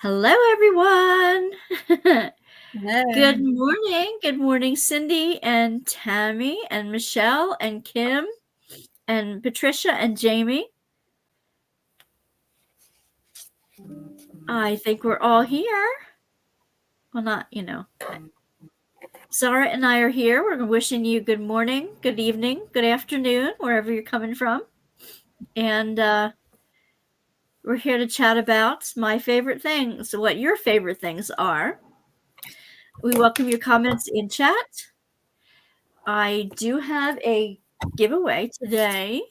Hello, everyone. Hello. Good morning. Good morning, Cindy and Tammy and Michelle and Kim and Patricia and Jamie. I think we're all here. Well, not. Zara and I are here. We're wishing you good morning, good evening, good afternoon, wherever you're coming from. And we're here to chat about my favorite things, what your favorite things are. We welcome your comments in chat. I do have a giveaway today.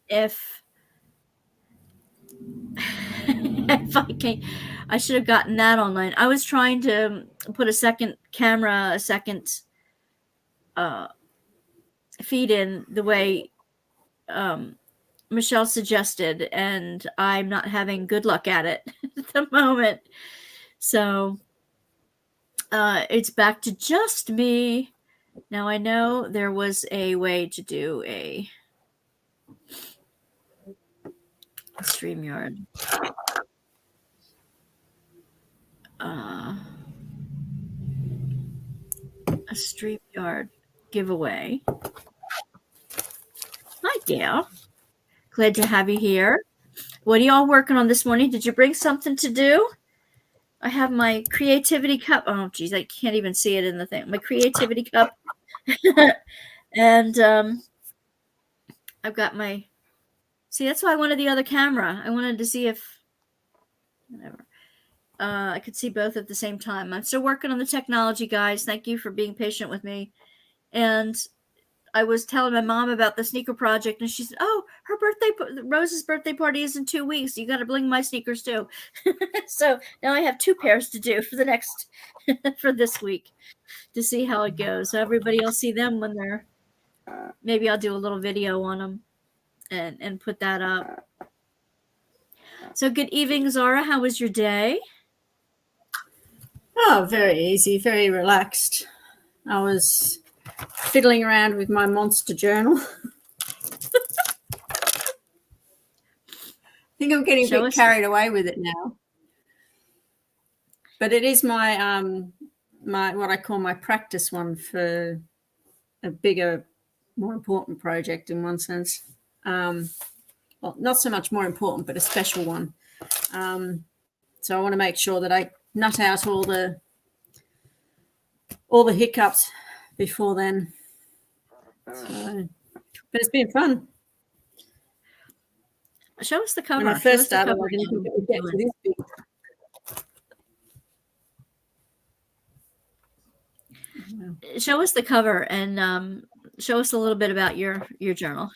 If if I can, I should have gotten that online. I was trying to put a second camera, a second uh, feed in the way Michelle suggested, and I'm not having good luck at it at the moment. So it's back to just me. Now I know there was a way to do a StreamYard. A StreamYard giveaway. Hi, Gail. Glad to have you here. What are y'all working on this morning? Did you bring something to do? I have my creativity cup. Oh, geez, I can't even see it in the thing. My creativity cup. And I've got my. See, that's why I wanted the other camera. I wanted to see if. Whatever. I could see both at the same time. I'm still working on the technology, guys. Thank you for being patient with me. And I was telling my mom about the sneaker project, and she said, "Oh, Rose's birthday party is in 2 weeks. You got to bring my sneakers too." So now I have 2 pairs to do for the next for this week to see how it goes. So everybody will see them when they're. Maybe I'll do a little video on them and put that up. So good evening, Zara. How was your day? Oh, very easy, very relaxed. I was fiddling around with my monster journal. I think I'm getting a bit carried away with it now. But it is my what I call my practice one for a bigger, more important project in one sense. Well, not so much more important, but a special one. So I want to make sure that I nut out all the hiccups before then. So, but it's been fun. Show us the cover. When I first started, I didn't think it would get to this big. Show us the cover and show us a little bit about your journal.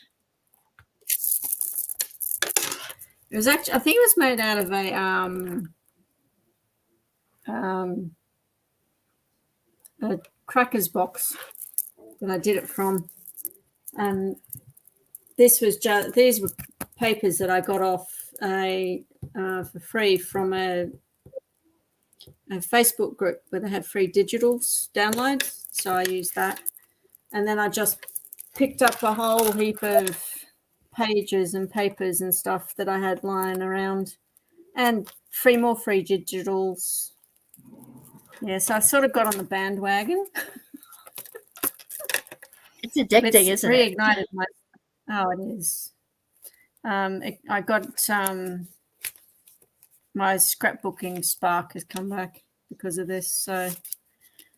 It was actually, I think it was made out of a crackers box that I did it from, and these were papers that I got off for free from a Facebook group where they had free digitals downloads. So I used that, and then I just picked up a whole heap of pages and papers and stuff that I had lying around, and more free digitals. Yeah, so I sort of got on the bandwagon. It's addicting, isn't it? Reignited my. Oh, it is. I got my scrapbooking spark has come back because of this. So,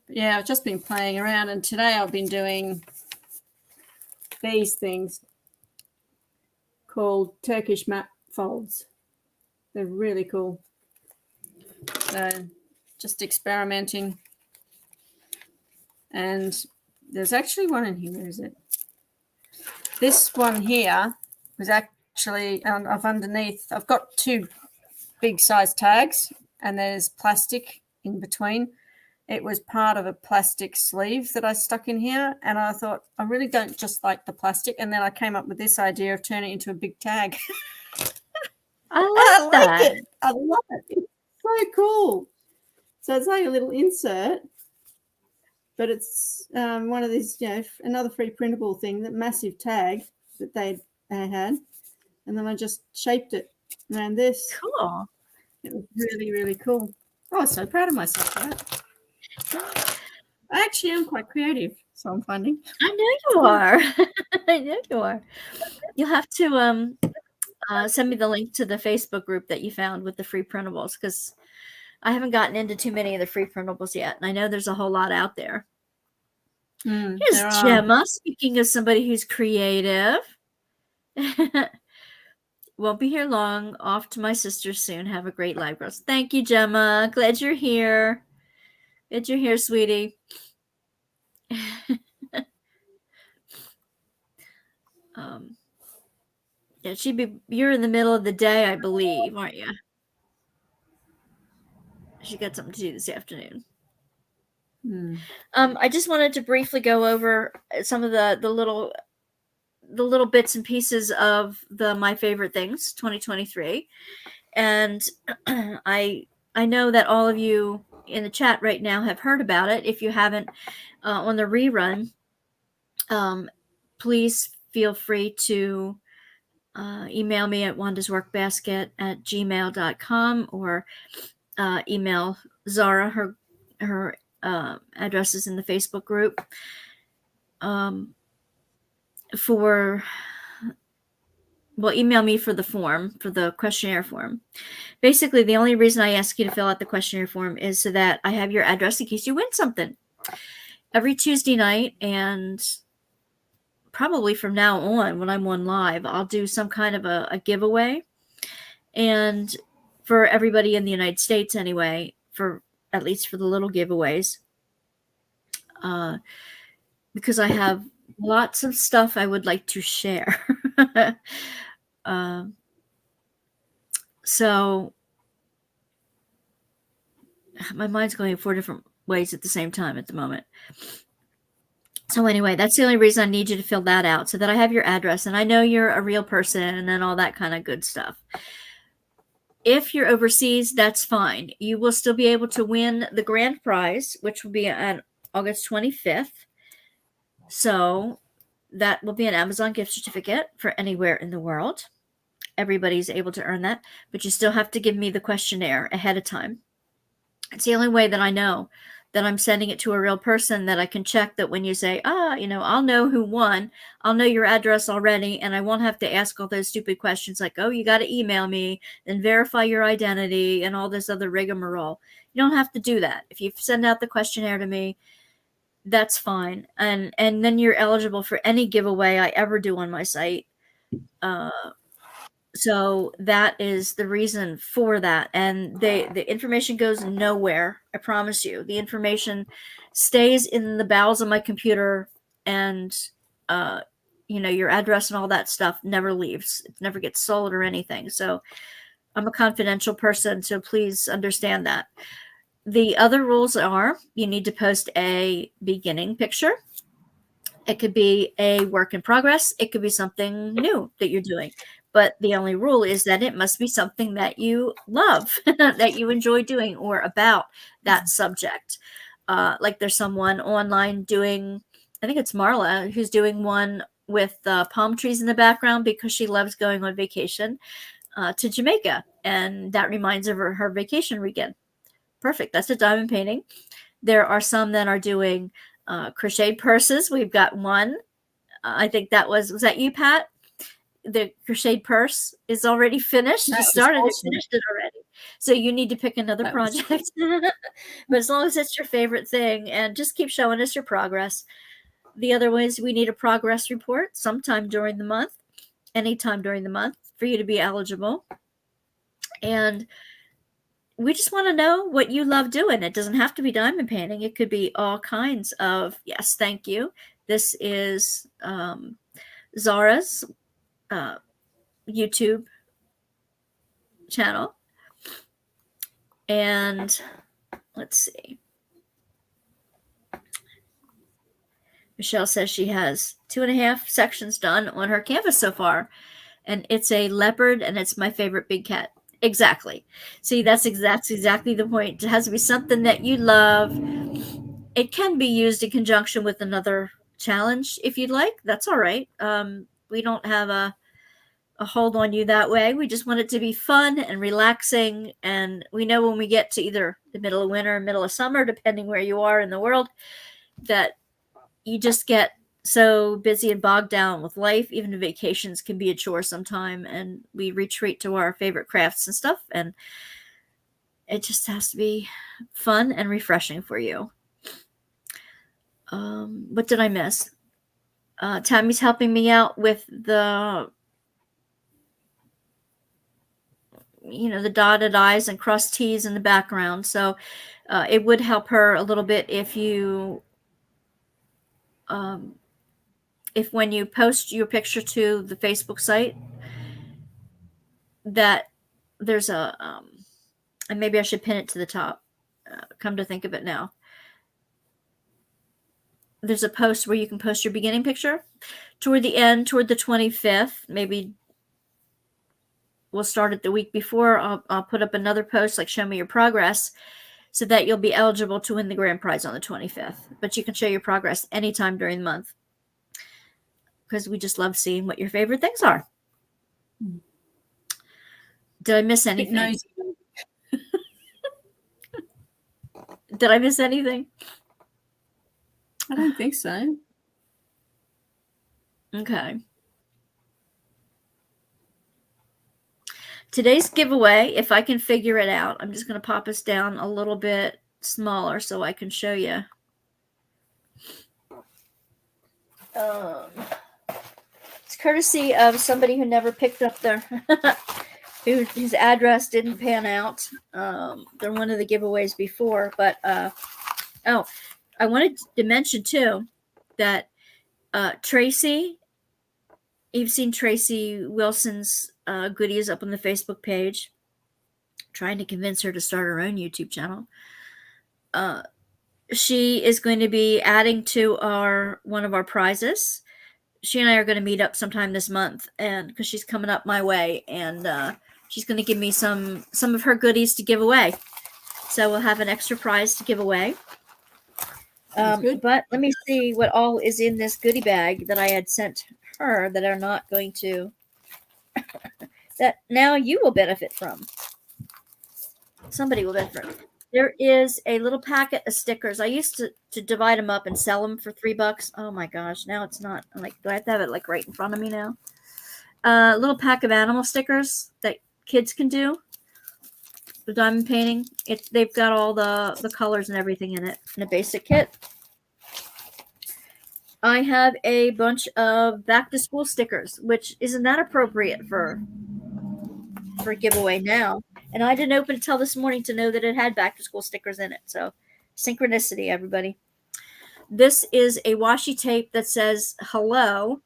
but yeah, I've just been playing around, and today I've been doing these things called Turkish map folds. They're really cool. So, just experimenting. And there's actually one in here. Where is it? This one here was actually underneath. I've got 2 big size tags, and there's plastic in between. It was part of a plastic sleeve that I stuck in here, and I thought, I really don't just like the plastic. And then I came up with this idea of turning it into a big tag. I like that. It. I love it. It's so cool. So it's like a little insert, but it's one of these, another free printable thing, that massive tag that they had, and then I just shaped it around this. Cool. It was really, really cool. I was so proud of myself for that. I actually am quite creative, so I'm finding. I know you are. I know you are. You'll have to send me the link to the Facebook group that you found with the free printables, because I haven't gotten into too many of the free printables yet, and I know there's a whole lot out there. Here's There are. Gemma, speaking of somebody who's creative. Won't be here long. Off to my sister's soon. Have a great live, girls. Thank you, Gemma. Glad you're here. Glad you're here, sweetie. Yeah, you're in the middle of the day, I believe, aren't you? She got something to do this afternoon. I just wanted to briefly go over some of the little bits and pieces of the My Favorite Things 2023. And I know that all of you in the chat right now have heard about it. If you haven't, on the rerun, please feel free to email me at wandasworkbasket@gmail.com, or email Zara. Her address is in the Facebook group. Email me for the form, for the questionnaire form. Basically, the only reason I ask you to fill out the questionnaire form is so that I have your address in case you win something. Every Tuesday night, and probably from now on when I'm on live, I'll do some kind of a giveaway. And for everybody in the United States anyway, at least for the little giveaways, because I have lots of stuff I would like to share. So my mind's going in 4 different ways at the same time at the moment. So anyway, that's the only reason I need you to fill that out, so that I have your address and I know you're a real person and all that kind of good stuff. If you're overseas, that's fine. You will still be able to win the grand prize, which will be on August 25th. So that will be an Amazon gift certificate for anywhere in the world. Everybody's able to earn that, but you still have to give me the questionnaire ahead of time. It's the only way that I know that I'm sending it to a real person, that I can check that when you say, I'll know who won. I'll know your address already, and I won't have to ask all those stupid questions like, oh, you got to email me and verify your identity and all this other rigmarole. You don't have to do that. If you send out the questionnaire to me, that's fine. And then you're eligible for any giveaway I ever do on my site. So that is the reason for that. And the information goes nowhere. I promise you. The information stays in the bowels of my computer, and your address and all that stuff never leaves. It never gets sold or anything. So I'm a confidential person, so please understand that. The other rules are, you need to post a beginning picture. It could be a work in progress. It could be something new that you're doing. But the only rule is that it must be something that you love, that you enjoy doing, or about that subject. Like there's someone online doing, I think it's Marla, who's doing one with palm trees in the background because she loves going on vacation to Jamaica. And that reminds her of her vacation weekend. Perfect. That's a diamond painting. There are some that are doing crocheted purses. We've got one. I think was that you, Pat? The crocheted purse is already finished. You started it, finished it already. So you need to pick another project. But as long as it's your favorite thing, and just keep showing us your progress. The other one is, we need a progress report sometime during the month, anytime during the month, for you to be eligible. And we just want to know what you love doing. It doesn't have to be diamond painting. It could be all kinds of, yes, thank you. This is Zara's YouTube channel. And let's see. Michelle says she has 2.5 sections done on her canvas so far. And it's a leopard, and it's my favorite big cat. Exactly. See, that's exactly the point. It has to be something that you love. It can be used in conjunction with another challenge if you'd like. That's all right. We don't have a hold on you that way. We just want it to be fun and relaxing. And we know when we get to either the middle of winter or middle of summer, depending where you are in the world, that you just get so busy and bogged down with life. Even vacations can be a chore sometime, and we retreat to our favorite crafts and stuff. And it just has to be fun and refreshing for you. What did I miss? Tammy's helping me out with the dotted I's and crossed T's in the background. So it would help her a little bit if when you post your picture to the Facebook site, that there's and maybe I should pin it to the top. Come to think of it now. There's a post where you can post your beginning picture. Toward the end, toward the 25th, maybe we'll start it the week before. I'll put up another post like show me your progress, so that you'll be eligible to win the grand prize on the 25th. But you can show your progress anytime during the month, because we just love seeing what your favorite things are. Did I miss anything? Did I miss anything? I don't think so. Okay. Today's giveaway, if I can figure it out, I'm just going to pop us down a little bit smaller so I can show you. It's courtesy of somebody who never picked up their whose address didn't pan out. They're one of the giveaways before, but I wanted to mention too that Tracy, you've seen Tracy Wilson's goodies up on the Facebook page. Trying to convince her to start her own YouTube channel. She is going to be adding to one of our prizes. She and I are going to meet up sometime this month, and because she's coming up my way, and she's going to give me some of her goodies to give away. So we'll have an extra prize to give away. But let me see what all is in this goodie bag that I had sent her that are not going to that now you will benefit from. Somebody will benefit from. There is a little packet of stickers. I used to divide them up and sell them for $3. Oh my gosh, now it's not. I'm like, do I have to have it like right in front of me now? A little pack of animal stickers that kids can do. The diamond painting. They've got all the colors and everything in it in a basic kit. I have a bunch of back to school stickers, which isn't that appropriate for a giveaway now. And I didn't open it till this morning to know that it had back to school stickers in it. So synchronicity, everybody. This is a washi tape that says hello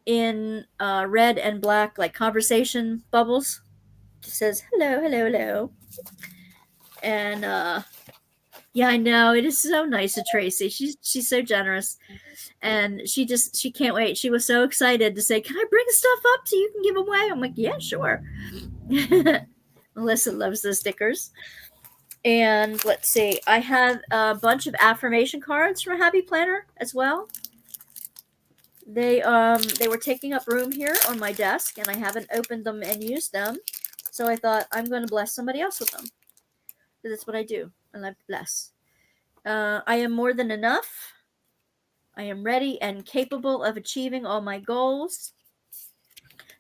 in red and black, like conversation bubbles. It says hello, hello, hello. And yeah, I know. It is so nice of Tracy. She's so generous. And she can't wait. She was so excited to say, can I bring stuff up so you can give away? I'm like, yeah, sure. Melissa loves the stickers. And let's see. I have a bunch of affirmation cards from Happy Planner as well. They were taking up room here on my desk, and I haven't opened them and used them. So I thought I'm going to bless somebody else with them. Because that's what I do. I love to bless. I am more than enough. I am ready and capable of achieving all my goals.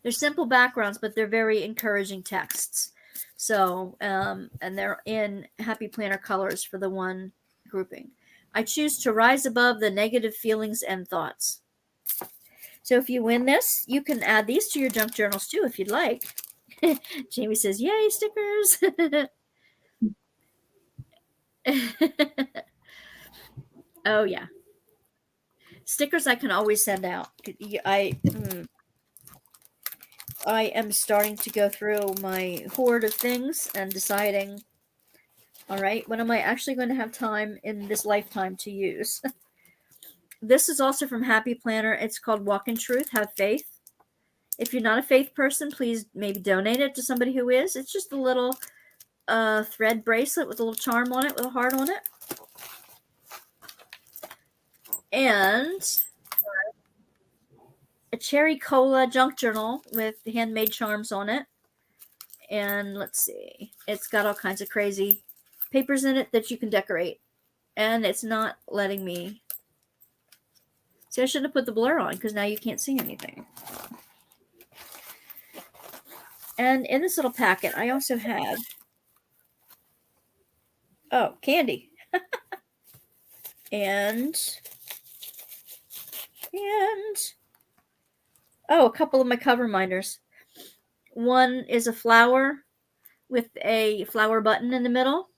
They're simple backgrounds, but they're very encouraging texts. So, and they're in Happy Planner colors for the one grouping. I choose to rise above the negative feelings and thoughts. So if you win this, you can add these to your junk journals too, if you'd like. Jamie says, yay, stickers. Oh, yeah. Stickers I can always send out. I am starting to go through my hoard of things and deciding, all right, when am I actually going to have time in this lifetime to use? This is also from Happy Planner. It's called Walk in Truth, Have Faith. If you're not a faith person, please maybe donate it to somebody who is. It's just a little thread bracelet with a little charm on it, with a heart on it. And a cherry cola junk journal with handmade charms on it. And let's see, it's got all kinds of crazy papers in it that you can decorate. And it's not letting me. See, I shouldn't have put the blur on because now you can't see anything. And in this little packet, I also had, candy. and a couple of my cover minders. One is a flower with a flower button in the middle.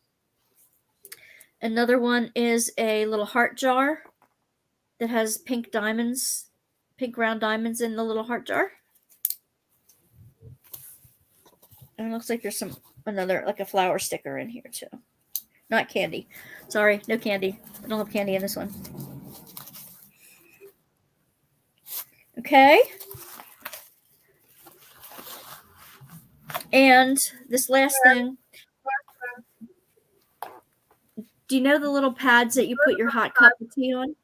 Another one is a little heart jar that has pink diamonds, pink round diamonds in the little heart jar. And it looks like there's another, like a flower sticker in here too. Not candy. Sorry, no candy. I don't have candy in this one. Okay. And this last thing. Do you know the little pads that you put your hot cup of tea on?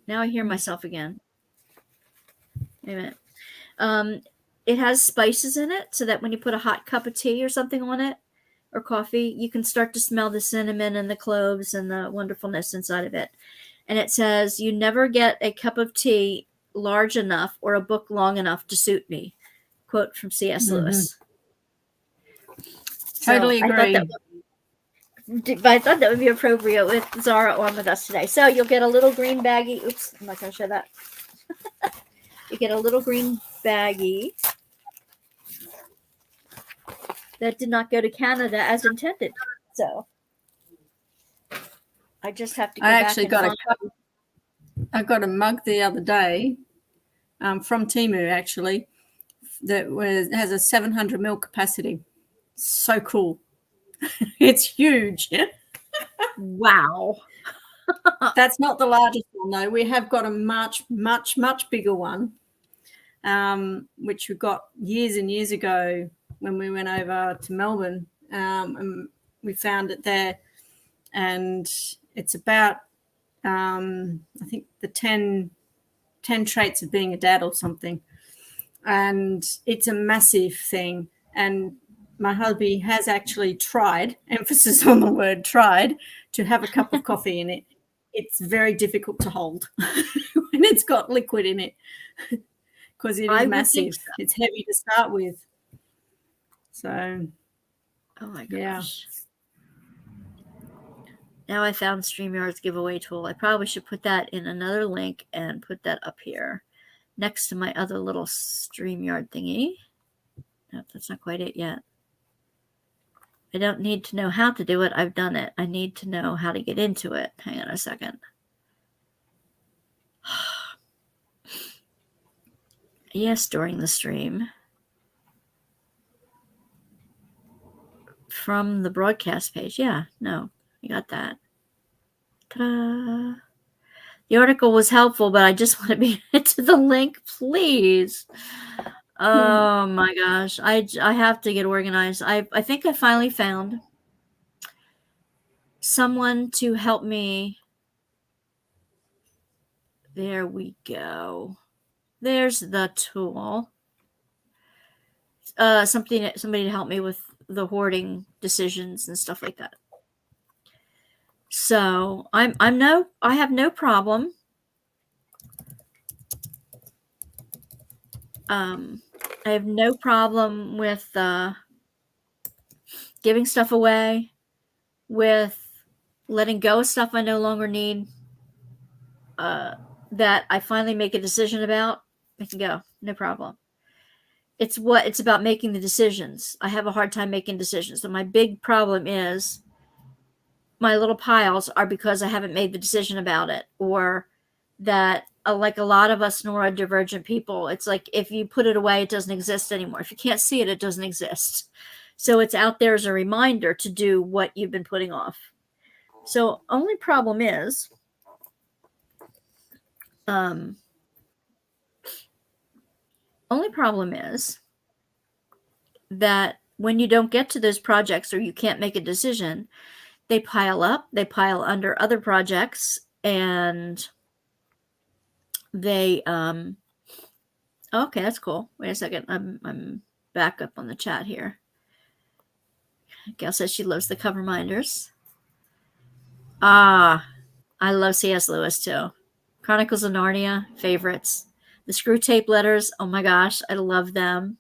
Now I hear myself again. Wait a minute. It has spices in it so that when you put a hot cup of tea or something on it, or coffee, you can start to smell the cinnamon and the cloves and the wonderfulness inside of it. And it says, "You never get a cup of tea large enough or a book long enough to suit me." Quote from C.S. Lewis. Totally agree. I thought that would be appropriate with Zara on with us today. So you'll get a little green baggie. Oops, I'm not going to show that. You get a little green baggie that did not go to Canada as intended. So I just have to go back and I got a mug the other day from Temu, actually, that has a 700 ml capacity. So cool. It's huge. Wow. That's not the largest one, though. We have got a much, much, much bigger one, which we got years and years ago when we went over to Melbourne, and we found it there. And it's about, I think, the 10 traits of being a dad or something. And it's a massive thing. And my hubby has actually tried, emphasis on the word tried, to have a cup of coffee in it. It's very difficult to hold when it's got liquid in it because it is massive. So. It's heavy to start with. So, oh my gosh. Yeah. Now I found StreamYard's giveaway tool. I probably should put that in another link and put that up here next to my other little StreamYard thingy. Nope, that's not quite it yet. I don't need to know how to do it. I've done it. I need to know how to get into it. Hang on a second. Yes, during the stream. From the broadcast page. Yeah, no, I got that. Ta-da. The article was helpful, but I just want to be into the link, please. Oh my gosh. I have to get organized. I think I finally found someone to help me. There we go. There's the tool. Somebody to help me with the hoarding decisions and stuff like that. So I have no problem. I have no problem with giving stuff away, with letting go of stuff I no longer need, that I finally make a decision about. I can go, no problem. It's about making the decisions. I have a hard time making decisions. So my big problem is my little piles are because I haven't made the decision about it, or that like a lot of us neurodivergent people, it's like if you put it away, it doesn't exist anymore. If you can't see it, it doesn't exist. So it's out there as a reminder to do what you've been putting off. So only problem is, that when you don't get to those projects or you can't make a decision, they pile up, they pile under other projects, and they Okay, that's cool. Wait a second. I'm back up on the chat here. Gail says she loves the cover minders. Ah, I love C.S. Lewis too. Chronicles of Narnia, favorites. The screw tape letters, oh my gosh, I love them.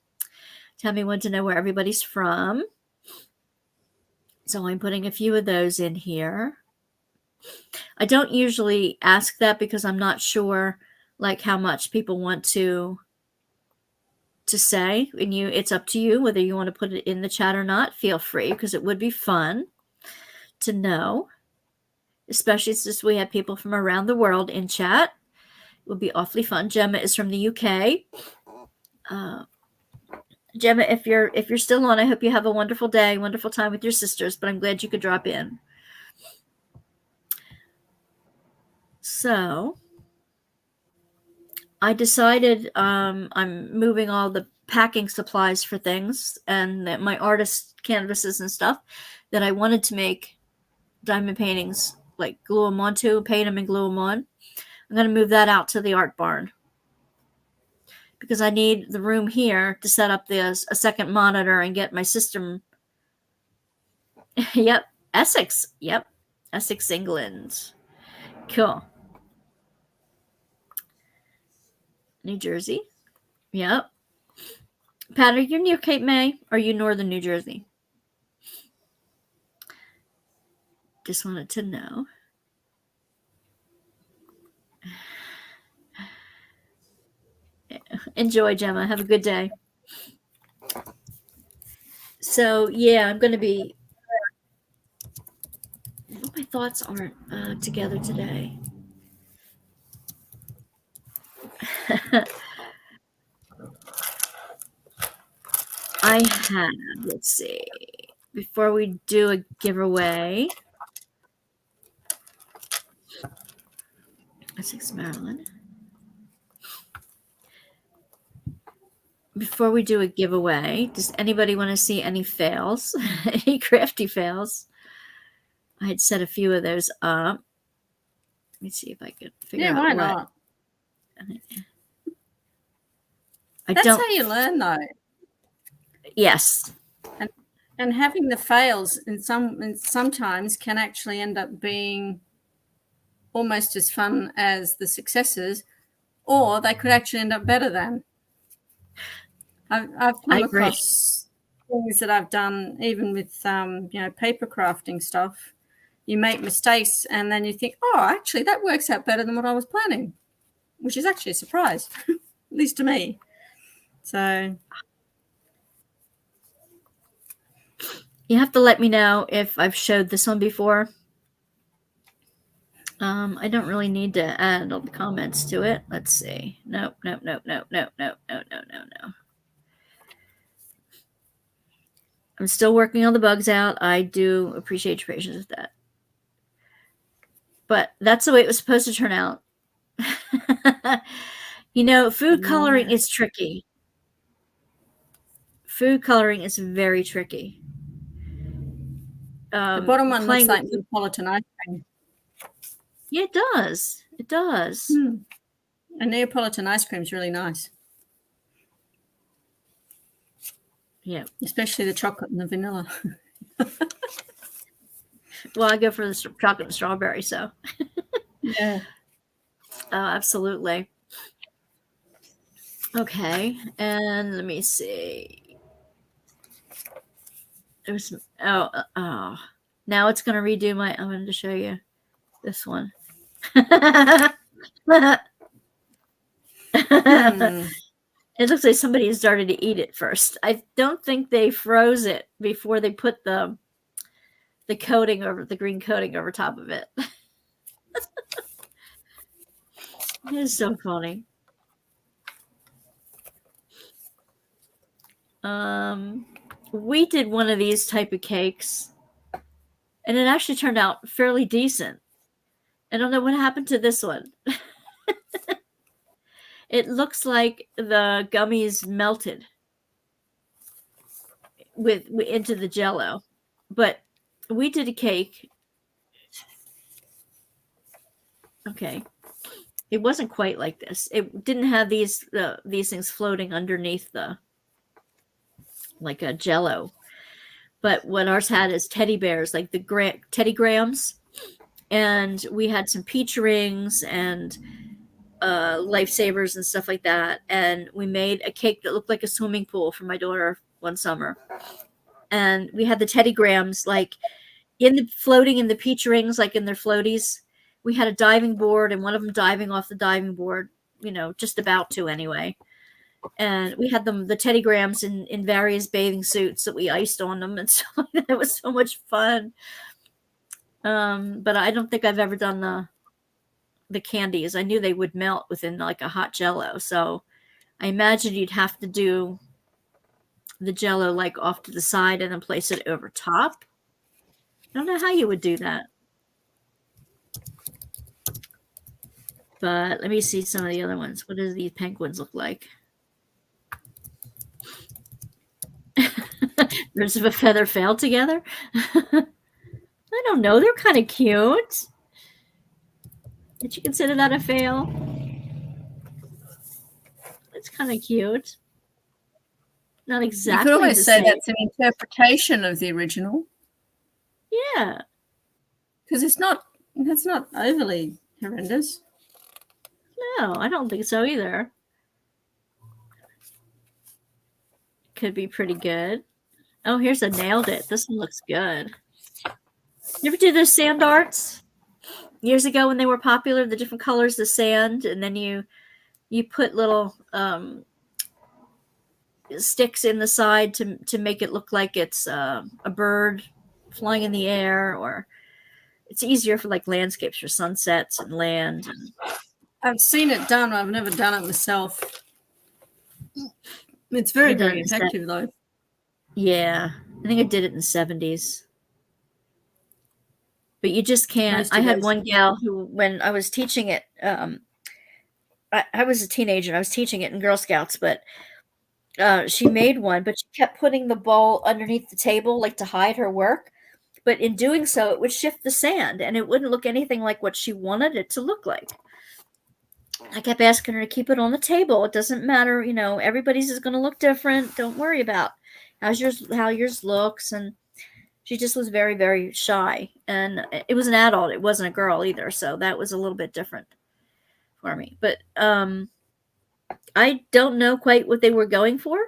Tell me when to know where everybody's from. So I'm putting a few of those in here. I don't usually ask that because I'm not sure like how much people want to say, and it's up to you whether you want to put it in the chat or not. Feel free, because it would be fun to know, especially since we have people from around the world in chat. It would be awfully fun. Gemma is from the UK. Gemma, if you're still on, I hope you have a wonderful day, wonderful time with your sisters, but I'm glad you could drop in. So I decided I'm moving all the packing supplies for things and my artist canvases and stuff that I wanted to make diamond paintings, like glue them onto, paint them and glue them on. I'm going to move that out to the art barn because I need the room here to set up a second monitor and get my system. Yep. Essex. Yep. Essex, England. Cool. New Jersey. Yep. Pat, are you near Cape May? Or are you northern New Jersey? Just wanted to know. Enjoy, Gemma. Have a good day. So, yeah, I'm going to be... My thoughts aren't together today. I have, let's see, before we do a giveaway, Essex, Maryland. Before we do a giveaway, does anybody want to see any fails? Any crafty fails? I had set a few of those up. Let me see if I could figure out why not? That's how you learn, though. Yes. And having the fails sometimes can actually end up being almost as fun as the successes, or they could actually end up better than. I've come across things that I've done, even with paper crafting stuff. You make mistakes, and then you think, oh, actually, that works out better than what I was planning, which is actually a surprise, at least to me. So you have to let me know if I've showed this one before. I don't really need to add all the comments to it. Let's see. Nope. I'm still working all the bugs out. I do appreciate your patience with that. But that's the way it was supposed to turn out. Food coloring is tricky. Food coloring is very tricky. The bottom one looks like Neapolitan ice cream. Yeah, it does. It does. And Neapolitan ice cream is really nice. Yeah. Especially the chocolate and the vanilla. Well, I go for the chocolate and strawberry, so. Yeah. Oh, absolutely. Okay, and let me see. There's now it's going to redo my. I'm going to show you this one. It looks like somebody has started to eat it first. I don't think they froze it before they put the coating over the green coating over top of it. It is so funny. We did one of these type of cakes, and it actually turned out fairly decent. I don't know what happened to this one. It looks like the gummies melted into the Jell-O, but we did a cake. Okay, It wasn't quite like this. It didn't have these things floating underneath like a Jello. But what ours had is teddy bears, like the Teddy Grahams, and we had some peach rings and lifesavers and stuff like that. And we made a cake that looked like a swimming pool for my daughter one summer. And we had the Teddy Grahams like floating in the peach rings, like in their floaties. We had a diving board and one of them diving off the diving board, just about to anyway. And we had the Teddy Grahams in various bathing suits that we iced on them, and so it was so much fun. But I don't think I've ever done the candies. I knew they would melt within like a hot Jello, so I imagine you'd have to do the Jello like off to the side and then place it over top. I don't know how you would do that. But let me see some of the other ones. What do these penguins look like? Birds of a feather fail together? I don't know. They're kind of cute. Did you consider that a fail? It's kind of cute. Not exactly. You could always the say same. That's an interpretation of the original. Yeah. Because that's not overly horrendous. No, I don't think so either. Could be pretty good. Oh, here's a nailed it. This one looks good. You ever do those sand arts? Years ago when they were popular, the different colors of sand, and then you put little sticks in the side to make it look like it's a bird flying in the air, or it's easier for like landscapes for sunsets and land. I've seen it done. I've never done it myself. It's very, very effective, though. Yeah. I think I did it in the 70s. But you just can't. I had one gal who, when I was teaching it, I was a teenager. I was teaching it in Girl Scouts, but she made one, but she kept putting the ball underneath the table, like to hide her work. But in doing so, it would shift the sand, and it wouldn't look anything like what she wanted it to look like. I kept asking her to keep it on the table. It doesn't matter, everybody's is going to look different. Don't worry about how yours looks. And she just was very, very shy. And it was an adult. It wasn't a girl either. So that was a little bit different for me. But I don't know quite what they were going for.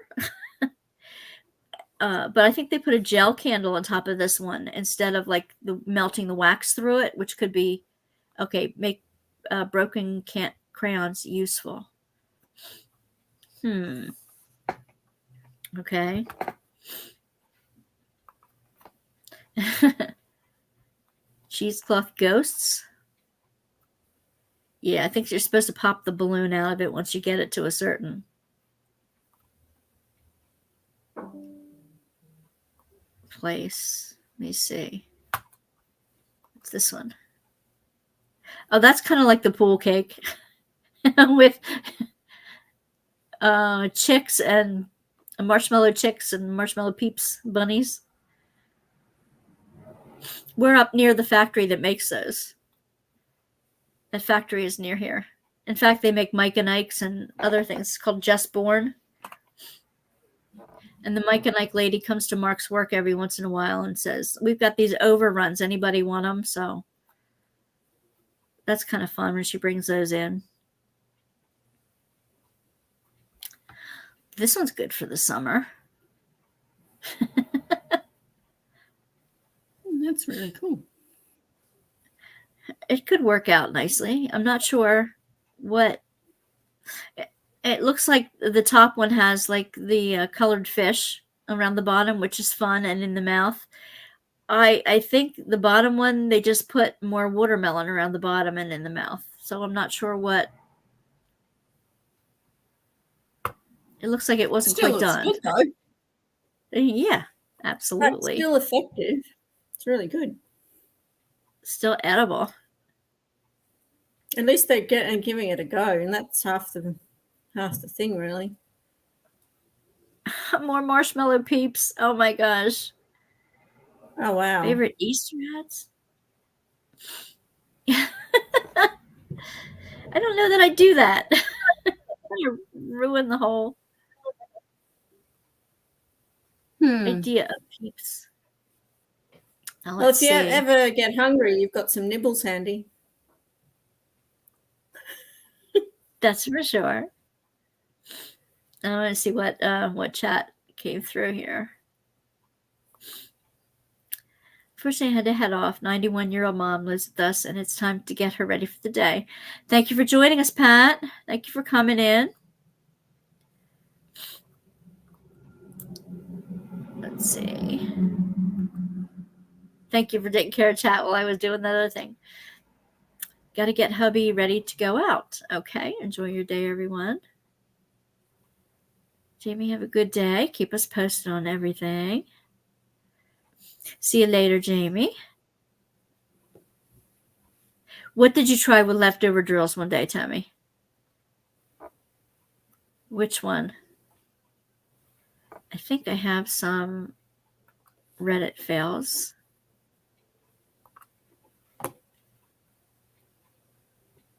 But I think they put a gel candle on top of this one instead of like melting the wax through it, which could be, okay, make broken crayons useful. Okay. Cheesecloth ghosts. Yeah, I think you're supposed to pop the balloon out of it once you get it to a certain place. Let me see. What's this one? Oh, that's kind of like the pool cake with chicks and marshmallow chicks and marshmallow peeps bunnies. We're up near the factory that makes those. That factory is near here. In fact, they make Mike and Ike's and other things. It's called Just Born. And the Mike and Ike lady comes to Mark's work every once in a while and says, we've got these overruns. Anybody want them? So that's kind of fun when she brings those in. This one's good for the summer. That's really cool. It could work out nicely. I'm not sure what. It looks like the top one has like the colored fish around the bottom, which is fun, and in the mouth. I think the bottom one, they just put more watermelon around the bottom and in the mouth. So I'm not sure what. It looks like it wasn't quite done. Good, though. Yeah, absolutely. That's still effective. It's really good. Still edible. At least they're giving it a go, and that's half the thing, really. More marshmallow peeps. Oh my gosh. Oh wow. Favorite Easter hats? I don't know that I do that. You ruin the whole idea of peeps. Now, Well, if you see. ever get hungry, you've got some nibbles handy. That's for sure. I want to see what chat came through here. First, I had to head off. 91-year-old mom lives with us, and it's time to get her ready for the day. Thank you for joining us, Pat. Thank you for coming in. Let's see. Thank you for taking care of chat while I was doing that other thing. Got to get hubby ready to go out. Okay, enjoy your day, everyone. Jamie, have a good day. Keep us posted on everything. See you later, Jamie. What did you try with leftover drills one day, Tammy? Which one? I think I have some Reddit fails.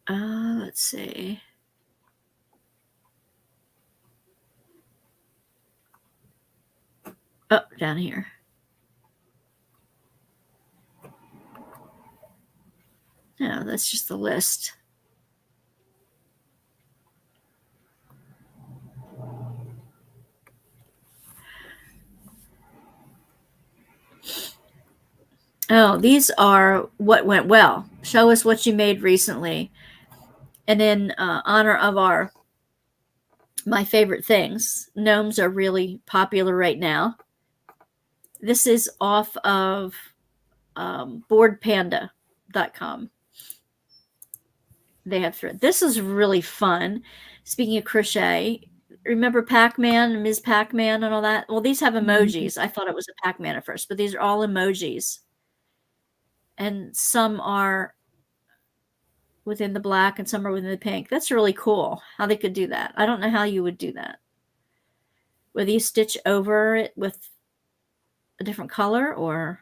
Let's see. Oh, down here. No, that's just the list. Oh, these are what went well. Show us what you made recently. And in honor of my favorite things, gnomes are really popular right now. This is off of boardpanda.com. They have thread. This is really fun. Speaking of crochet, remember Pac-Man and Ms. Pac-Man and all that? Well, these have emojis. I thought it was a Pac-Man at first, but these are all emojis. And some are within the black and some are within the pink. That's really cool how they could do that. I don't know how you would do that. Whether you stitch over it with a different color or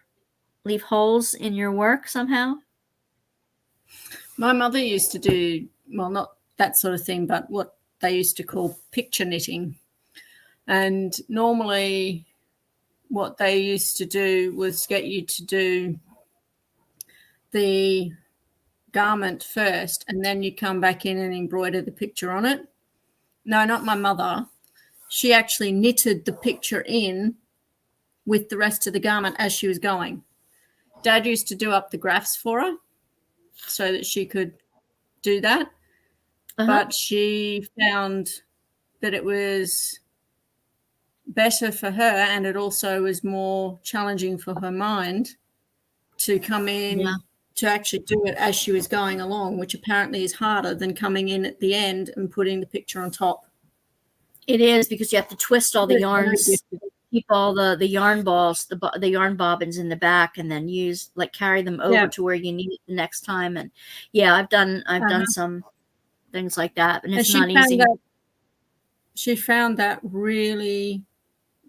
leave holes in your work somehow. My mother used to do, well, not that sort of thing, but what they used to call picture knitting. And normally what they used to do was get you to do the garment first, and then you come back in and embroider the picture on it. No, not my mother. She actually knitted the picture in with the rest of the garment as she was going. Dad used to do up the graphs for her so that she could do that. But she found that it was better for her, and it also was more challenging for her mind to come in to actually do it as she was going along, which apparently is harder than coming in at the end and putting the picture on top. It is, because you have to twist all the yarns, keep all the yarn balls, the yarn bobbins in the back, and then carry them over to where you need it the next time. And I've done some things like that, and it's not easy. She found that really,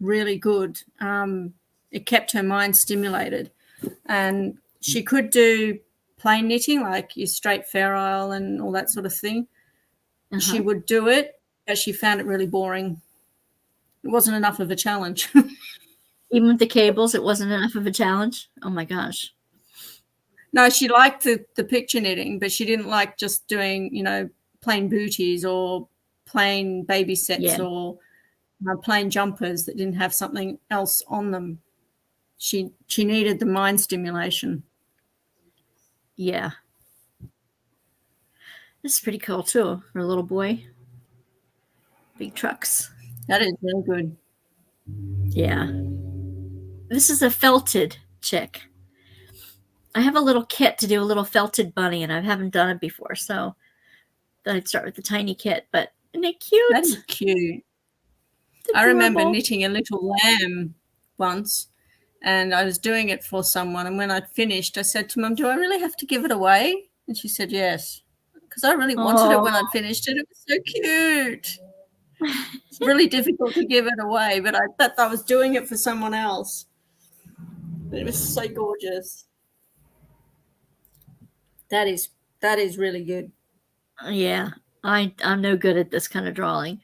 really good. It kept her mind stimulated, and she could do plain knitting, like your straight fair isle and all that sort of thing. She would do it, but she found it really boring. It wasn't enough of a challenge. Even with the cables, it wasn't enough of a challenge. Oh my gosh. No, she liked the picture knitting, but she didn't like just doing, plain booties or plain baby sets or plain jumpers that didn't have something else on them. She needed the mind stimulation. Yeah. This is pretty cool too for a little boy. Big trucks. That is really good. Yeah. This is a felted chick. I have a little kit to do a little felted bunny, and I haven't done it before, so then I'd start with the tiny kit. But isn't it cute? That is cute. I remember knitting a little lamb once, and I was doing it for someone, and when I'd finished, I said to Mum, "Do I really have to give it away?" And she said, "Yes," because I really wanted it when I'd finished it. It was so cute. It's really difficult to give it away, but I thought I was doing it for someone else. But it was so gorgeous. That is really good. Yeah, I'm no good at this kind of drawing.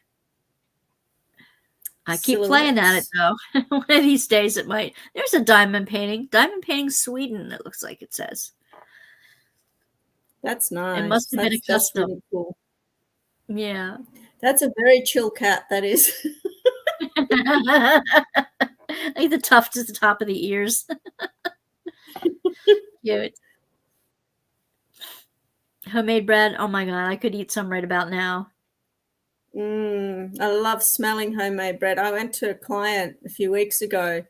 I keep playing at it Silhouettes. though. One of these days it might. There's a diamond painting. Diamond painting Sweden, it looks like it says. That's It must nice. have been a That's custom. really cool. Yeah. That's a very chill cat, that is. Like the tuft at the top of the ears. Cute. Homemade bread. Oh my god, I could eat some right about now. I love smelling homemade bread. I went to a client a few weeks ago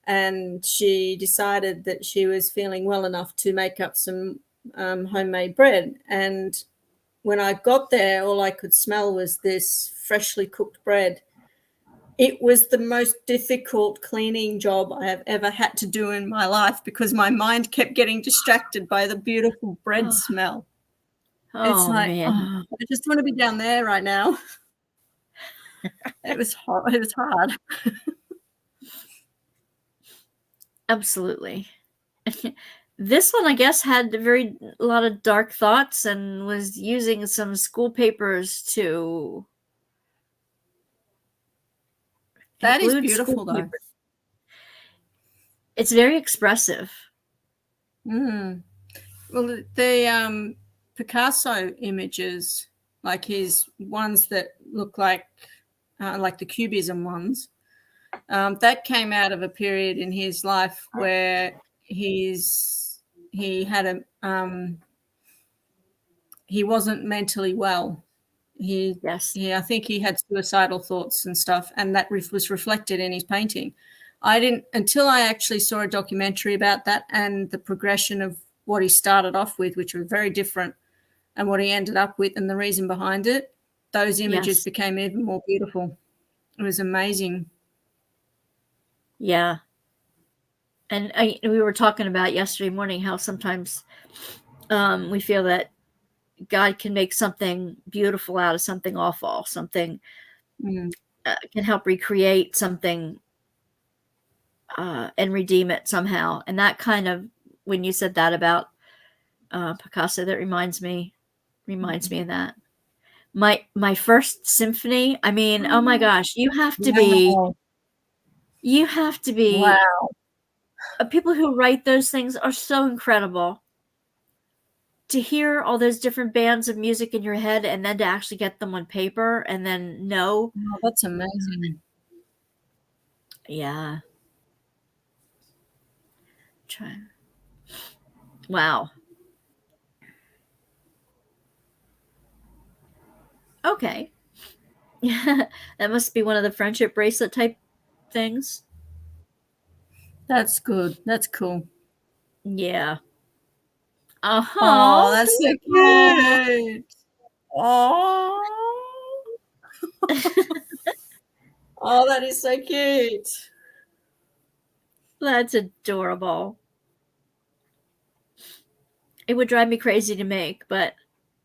and she decided that she was feeling well enough to make up some homemade bread. And when I got there, all I could smell was this freshly cooked bread. It was the most difficult cleaning job I have ever had to do in my life because my mind kept getting distracted by the beautiful bread Oh, smell. It's oh like, man. oh, I just want to be down there right now. It was hard. It was hard. Absolutely. This one, I guess, had a lot of dark thoughts and was using some school papers to That is glued school beautiful, though. papers. It's very expressive. Well, the Picasso images, like his ones that look like the cubism ones, that came out of a period in his life where he wasn't mentally well. Yes. I think he had suicidal thoughts and stuff, and that was reflected in his painting. I didn't until I actually saw a documentary about that and the progression of what he started off with, which was very different, and what he ended up with, and the reason behind it. Those images became even more beautiful. It was amazing. Yeah. And we were talking about yesterday morning how sometimes we feel that God can make something beautiful out of something awful, something can help recreate something and redeem it somehow. And that kind of, when you said that about Picasso, that reminds me of that. My first symphony. I mean, oh my gosh, you have to be Wow. people who write those things are so incredible. To hear all those different bands of music in your head and then to actually get them on paper and then know. Oh, that's amazing. Yeah. Wow. Okay. That must be one of the friendship bracelet type things. That's good. That's cool. Yeah. Oh, that's so cute. Oh. Oh, that is so cute. That's adorable. It would drive me crazy to make, but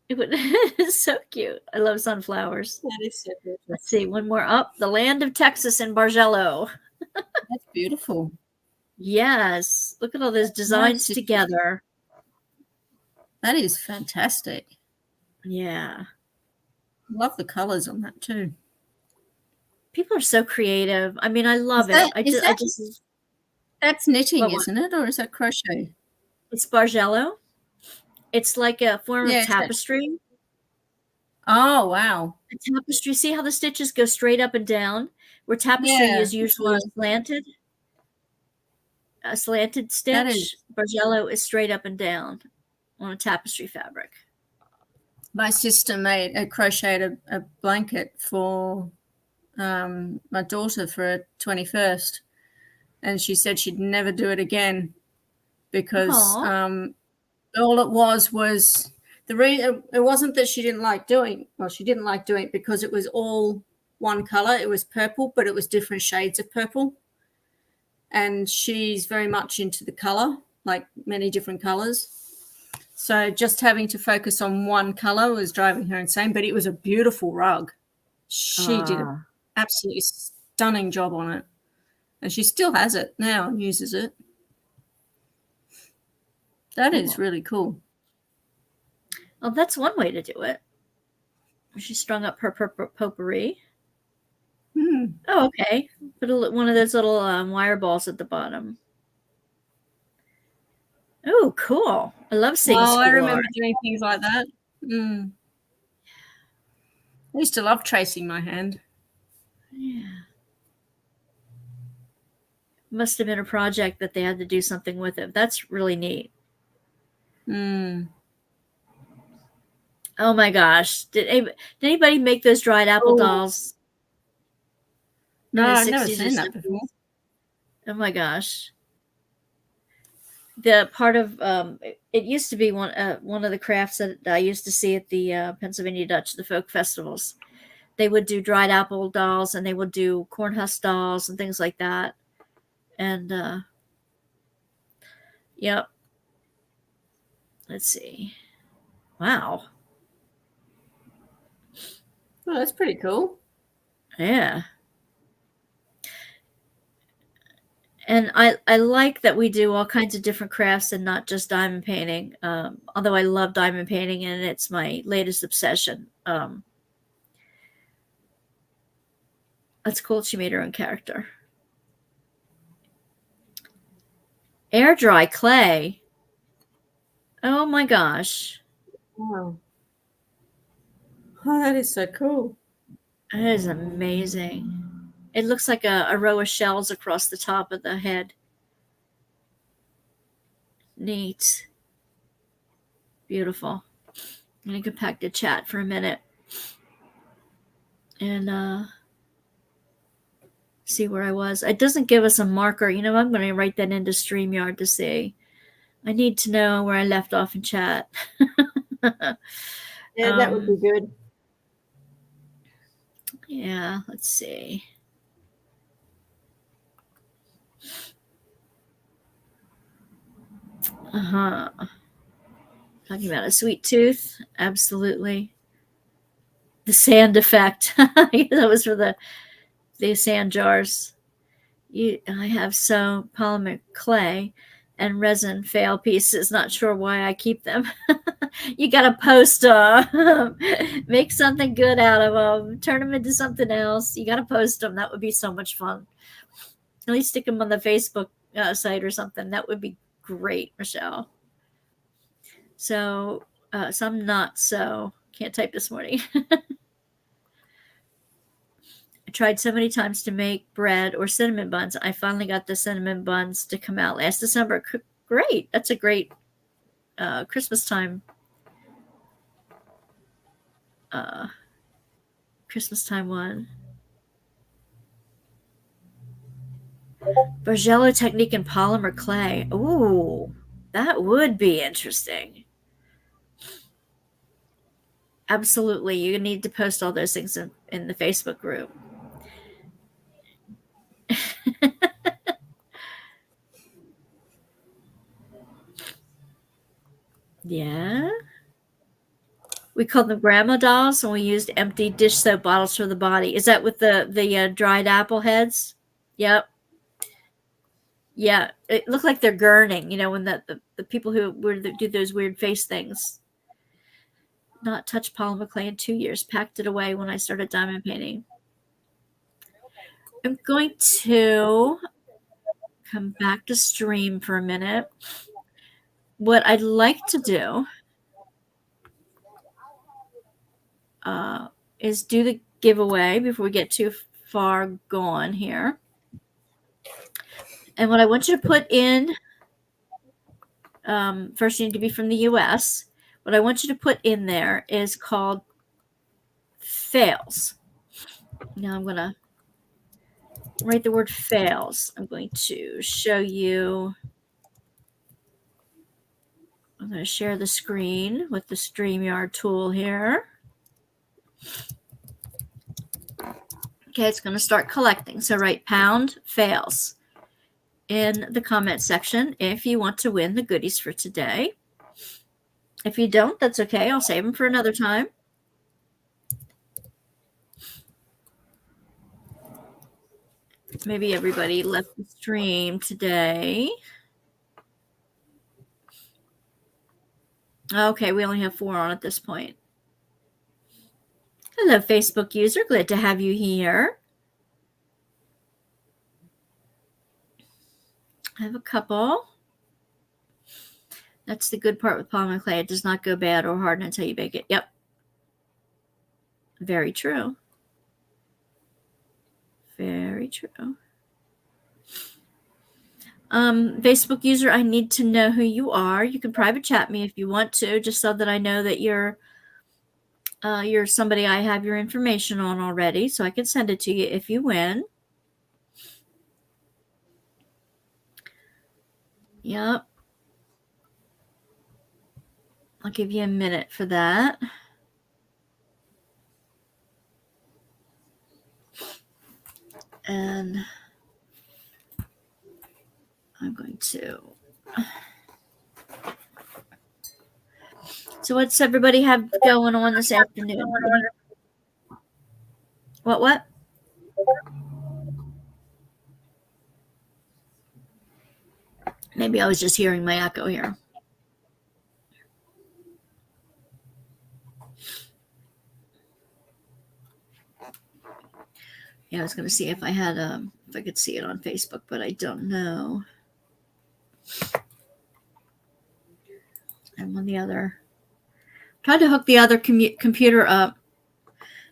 it's so cute. I love sunflowers. That is so good. Let's see, one more up. The land of Texas in Bargello. That's beautiful. Yes. Look at all those designs together. That is fantastic. Yeah. Love the colors on that too. People are so creative. I mean, I love it. That's knitting, isn't it? Or is that crochet? It's Bargello. It's like a form of tapestry. Oh, wow. A tapestry. See how the stitches go straight up and down? Where tapestry is usually slanted. A slanted stitch. Bargello is straight up and down on a tapestry fabric. My sister crocheted a blanket for my daughter for her 21st, and she said she'd never do it again because all it was it wasn't that she didn't like doing. Well, she didn't like doing it because it was all one color. It was purple, but it was different shades of purple. And she's very much into the color, like many different colors. So just having to focus on one color was driving her insane, but it was a beautiful rug. She did an absolutely stunning job on it. And she still has it now and uses it. That is really cool. Well, that's one way to do it. She strung up her potpourri. Hmm. Oh, okay. Put one of those little wire balls at the bottom. Oh, cool. I love seeing Oh, I school remember art. doing things like that. Mm. I used to love tracing my hand. Yeah. Must have been a project that they had to do something with it. That's really neat. Mm. Oh my gosh. Did anybody make those dried apple Oh, dolls in no, the I've never 60s or seen that before. 70s? Oh my gosh. The part of it used to be one of the crafts that I used to see at the Pennsylvania Dutch, the folk festivals. They would do dried apple dolls and they would do corn husk dolls and things like that. And yep. Let's see. Wow. Oh, that's pretty cool. Yeah. And I like that we do all kinds of different crafts and not just diamond painting. Although I love diamond painting and it's my latest obsession. That's cool. She made her own character. Air dry clay. Oh my gosh. Wow. Oh, that is so cool. That is amazing. It looks like a row of shells across the top of the head. Neat. Beautiful. I'm going to go back to chat for a minute and see where I was. It doesn't give us a marker. You know, I'm going to write that into StreamYard to see. I need to know where I left off in chat. Yeah, that would be good. Yeah, let's see. Uh-huh. Talking about a sweet tooth. Absolutely. The sand effect. That was for the sand jars. I have so polymer clay and resin fail pieces. Not sure why I keep them. You gotta post them. Make something good out of them. Turn them into something else. You gotta post them. That would be so much fun. At least stick them on the Facebook site or something. That would be great, Michelle. So some not so. Can't type this morning. I tried so many times to make bread or cinnamon buns. I finally got the cinnamon buns to come out last December. Great. That's a great Christmas time. Christmas time one. Bargello technique in polymer clay. Ooh, that would be interesting. Absolutely. You need to post all those things in the Facebook group. Yeah. We called them grandma dolls, and we used empty dish soap bottles for the body. Is that with the dried apple heads? Yep. Yeah, it looked like they're gurning. You know, when the people who do those weird face things. Not touched polymer clay in 2 years. Packed it away when I started diamond painting. I'm going to come back to stream for a minute. What I'd like to do is do the giveaway before we get too far gone here. And what I want you to put in, first you need to be from the US. What I want you to put in there is called fails. Now I'm going to write the word fails. I'm going to show you. I'm going to share the screen with the StreamYard tool here. Okay, it's going to start collecting. So write pound fails in the comment section if you want to win the goodies for today. If you don't, that's okay. I'll save them for another time. Maybe everybody left the stream today. Okay, we only have 4 on at this point. Hello, Facebook user. Glad to have you here. I have a couple. That's the good part with polymer clay. It does not go bad or harden until you bake it. Yep. Very true. Very true. Facebook user, I need to know who you are. You can private chat me if you want to, just so that I know that you're somebody I have your information on already, so I can send it to you if you win. Yep. I'll give you a minute for that. And I'm going to. So what's everybody have going on this afternoon? What? Maybe I was just hearing my echo here. Yeah, I was going to see if I had if I could see it on Facebook, but I don't know. I'm on the other. Tried to hook the other computer up,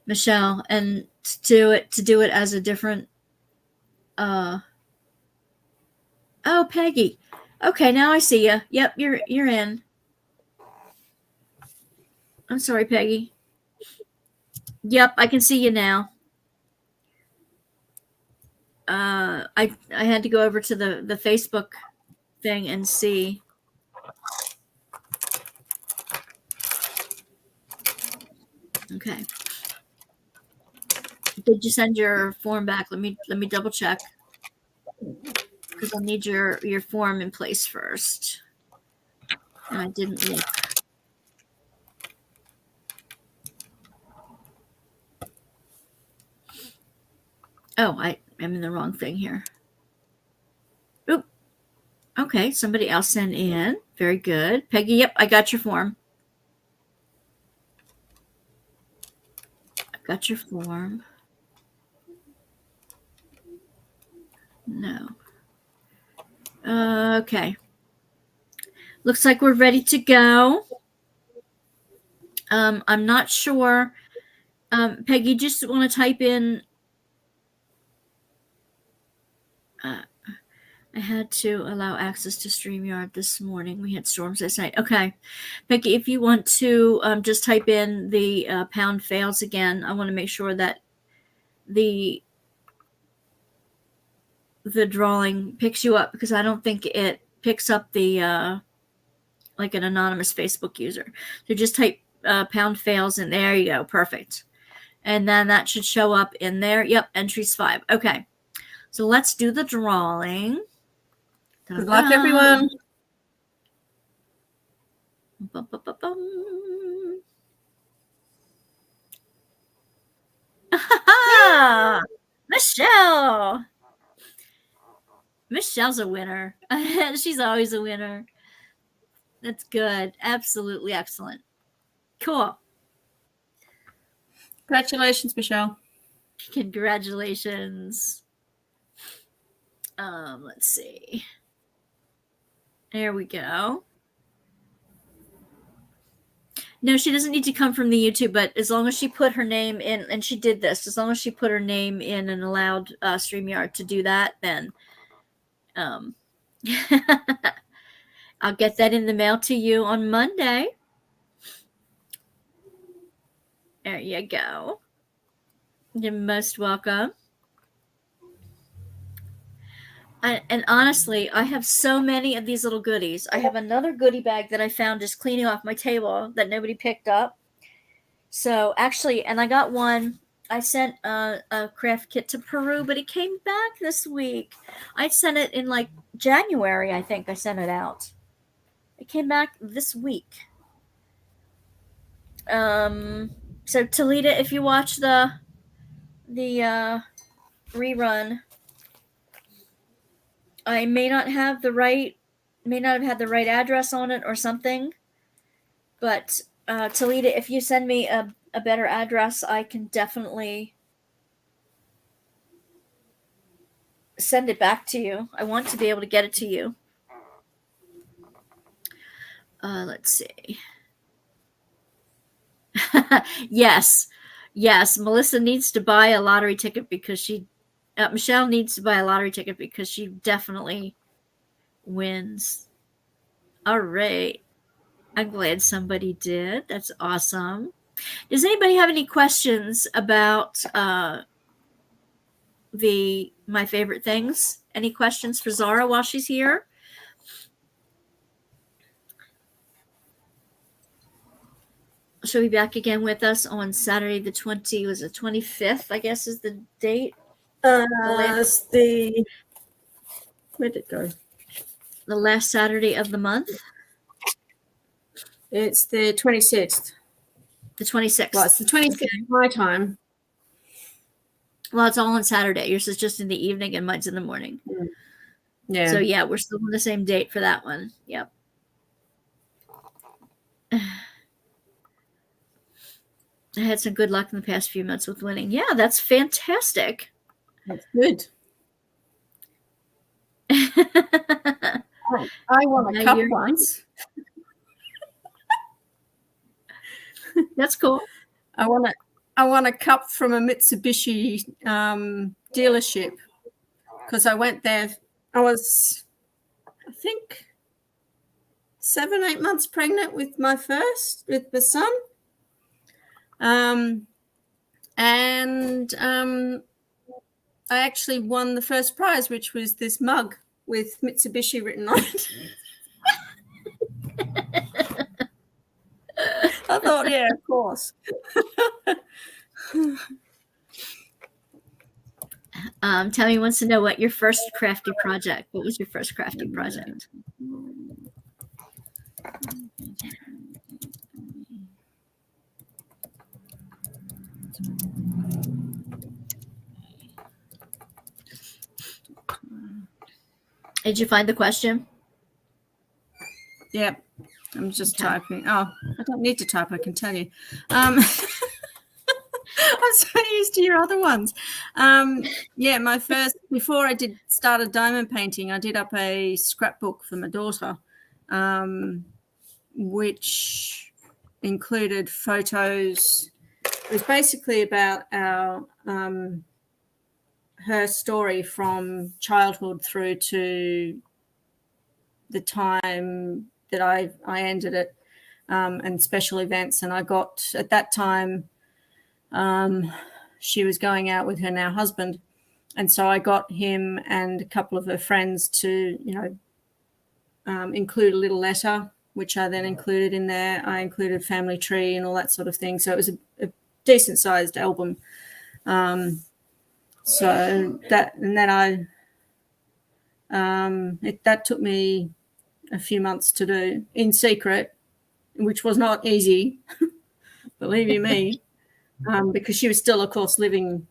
Michelle, and to do it as a different. Oh, Peggy. Okay, now I see you. Yep, you're in. I'm sorry, Peggy. Yep, I can see you now. I had to go over to the Facebook thing and see. Okay. Did you send your form back? Let me double check, because I'll need your form in place first. And I didn't look. Oh, I am in the wrong thing here. Oop. Okay, somebody else sent in. Very good. Peggy, yep, I got your form. I've got your form. No. Okay. Looks like we're ready to go. I'm not sure. Peggy, just want to type in. I had to allow access to StreamYard this morning. We had storms last night. Okay. Peggy, if you want to just type in the pound fails again, I want to make sure that the drawing picks you up, because I don't think it picks up the like an anonymous Facebook user. So just type pound fails, and there you go. Perfect. And then that should show up in there. Yep, entries 5. Okay. So let's do the drawing. Good luck, everyone. Bum, bum, bum, bum. Michelle. Michelle's a winner. She's always a winner. That's good. Absolutely excellent. Cool. Congratulations, Michelle. Congratulations. Let's see. There we go. No, she doesn't need to come from the YouTube, but as long as she put her name in, and she did this, as long as she put her name in and allowed StreamYard to do that, then I'll get that in the mail to you on Monday. There you go. You're most welcome. And honestly, I have so many of these little goodies. I have another goodie bag that I found just cleaning off my table that nobody picked up. So actually, and I got one. I sent a craft kit to Peru, but it came back this week. I sent it in like January, I think I sent it out. It came back this week. So Talita, if you watch the rerun, I may not have had the right address on it or something, but Talita, if you send me a better address, I can definitely send it back to you. I want to be able to get it to you. Let's see. Yes. Melissa needs to buy a lottery ticket because Michelle needs to buy a lottery ticket because she definitely wins. All right. I'm glad somebody did. That's awesome. Does anybody have any questions about my favorite things? Any questions for Zara while she's here? She'll be back again with us on Saturday the 25th, I guess is the date. Where did it go? The last Saturday of the month. It's the 26th. The 26th. Well, it's the 26th my time. Well, it's all on Saturday. Yours is just in the evening and mine's in the morning. Yeah. So, yeah, we're still on the same date for that one. Yep. I had some good luck in the past few months with winning. Yeah, that's fantastic. That's good. I won a cup once. That's cool. I won a cup from a Mitsubishi dealership because I went there. I was, I think, 7-8 months pregnant with the son. I actually won the first prize, which was this mug with Mitsubishi written on it. I thought, yeah, of course. Tammy wants to know what your first crafty project. What was your first crafty project? Did you find the question? Yep. I'm just typing. Oh, I don't need to type. I can tell you. I'm so used to your other ones. Yeah, my first, before I started diamond painting, I did up a scrapbook for my daughter, which included photos. It was basically about her story from childhood through to the time that I ended it, and special events. And I got, at that time, she was going out with her now husband. And so I got him and a couple of her friends to, include a little letter, which I then included in there. I included family tree and all that sort of thing. So it was a decent sized album. So that, and then that took me a few months to do in secret, which was not easy, believe you me, because she was still, of course, living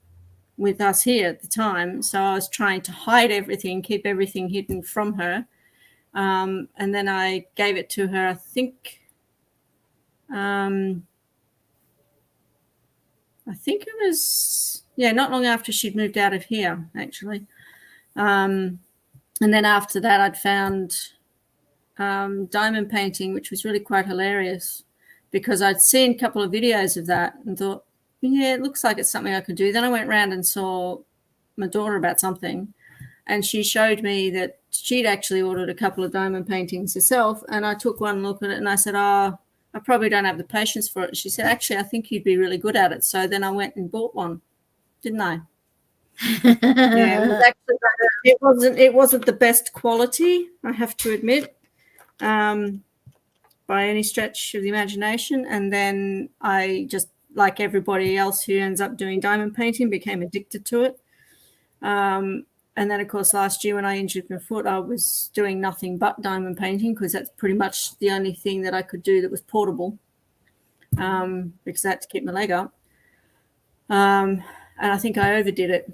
with us here at the time. So I was trying to hide everything, keep everything hidden from her. And then I gave it to her, I think it was, not long after she'd moved out of here, actually. And then after that, I'd found diamond painting, which was really quite hilarious because I'd seen a couple of videos of that and thought, yeah, it looks like it's something I could do. Then I went around and saw my daughter about something, and she showed me that she'd actually ordered a couple of diamond paintings herself, and I took one look at it and I said, I probably don't have the patience for it. She said, actually, I think you'd be really good at it. So then I went and bought one, didn't I? Yeah, it was actually, it wasn't the best quality, I have to admit, by any stretch of the imagination. And then I just, like everybody else who ends up doing diamond painting, became addicted to it. And then, of course, last year when I injured my foot, I was doing nothing but diamond painting because that's pretty much the only thing that I could do that was portable, because I had to keep my leg up. And I think I overdid it.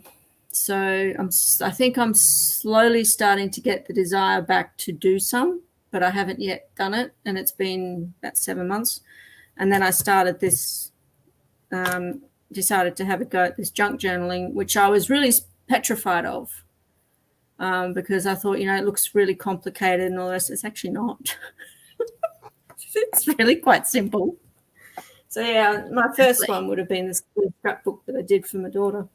So I think I'm slowly starting to get the desire back to do some, but I haven't yet done it, and it's been about 7 months. And then I started this, decided to have a go at this junk journaling, which I was really petrified of, because I thought, it looks really complicated and all this. It's actually not. It's really quite simple. So, yeah, my first one would have been this scrapbook that I did for my daughter.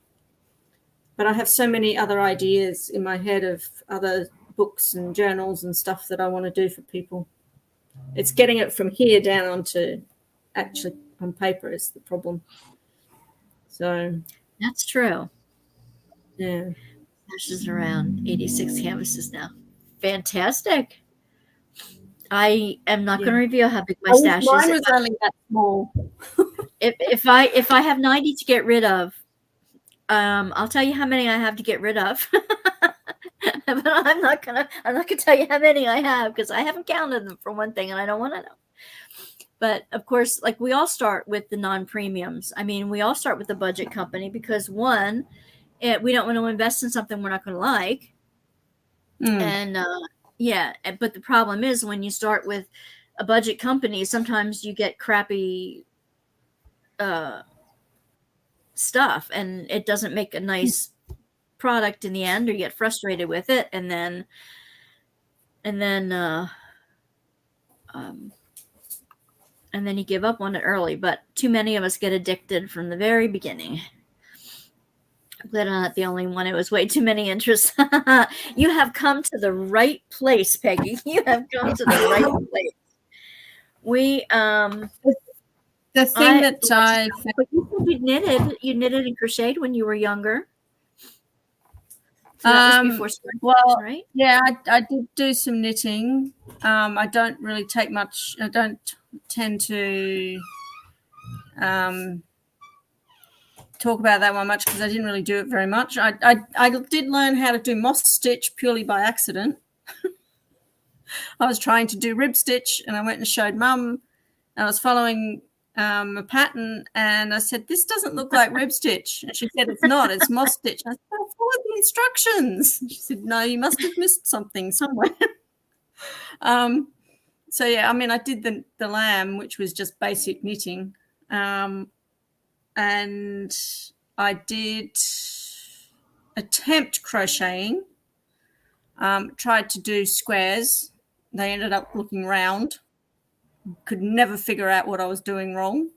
But I have so many other ideas in my head of other books and journals and stuff that I want to do for people. It's getting it from here down onto actually on paper is the problem. So That's true. yeah. There's around 86 canvases now. Fantastic. I am not going to reveal how big my stash is. Mine was only that small. If I have 90 to get rid of, I'll tell you how many I have to get rid of. But I'm not gonna tell you how many I have because I haven't counted them, for one thing, and I don't want to know. But of course, like, we all start with the non-premiums. I mean, we all start with the budget company because, one, we don't want to invest in something we're not going to like. And but the problem is when you start with a budget company, sometimes you get crappy stuff, and it doesn't make a nice product in the end, or you get frustrated with it, and then you give up on it early. But too many of us get addicted from the very beginning. I'm glad I'm not the only one. It was way too many interests. You have come to the right place, Peggy. You have come to the right place. We the thing that you knitted and crocheted when you were younger. So that was before spring, right? Yeah, I did do some knitting. I don't really take much. I don't tend to talk about that one much because I didn't really do it very much. I did learn how to do moss stitch purely by accident. I was trying to do rib stitch, and I went and showed Mum, and I was following a pattern, and I said, "This doesn't look like rib stitch," and she said, "It's not, it's moss stitch." I said, "I followed the instructions." She said, "No, you must have missed something somewhere." So yeah, I mean, I did the lamb, which was just basic knitting, and I did attempt crocheting. Tried to do squares. They ended up looking round. Could never figure out what I was doing wrong,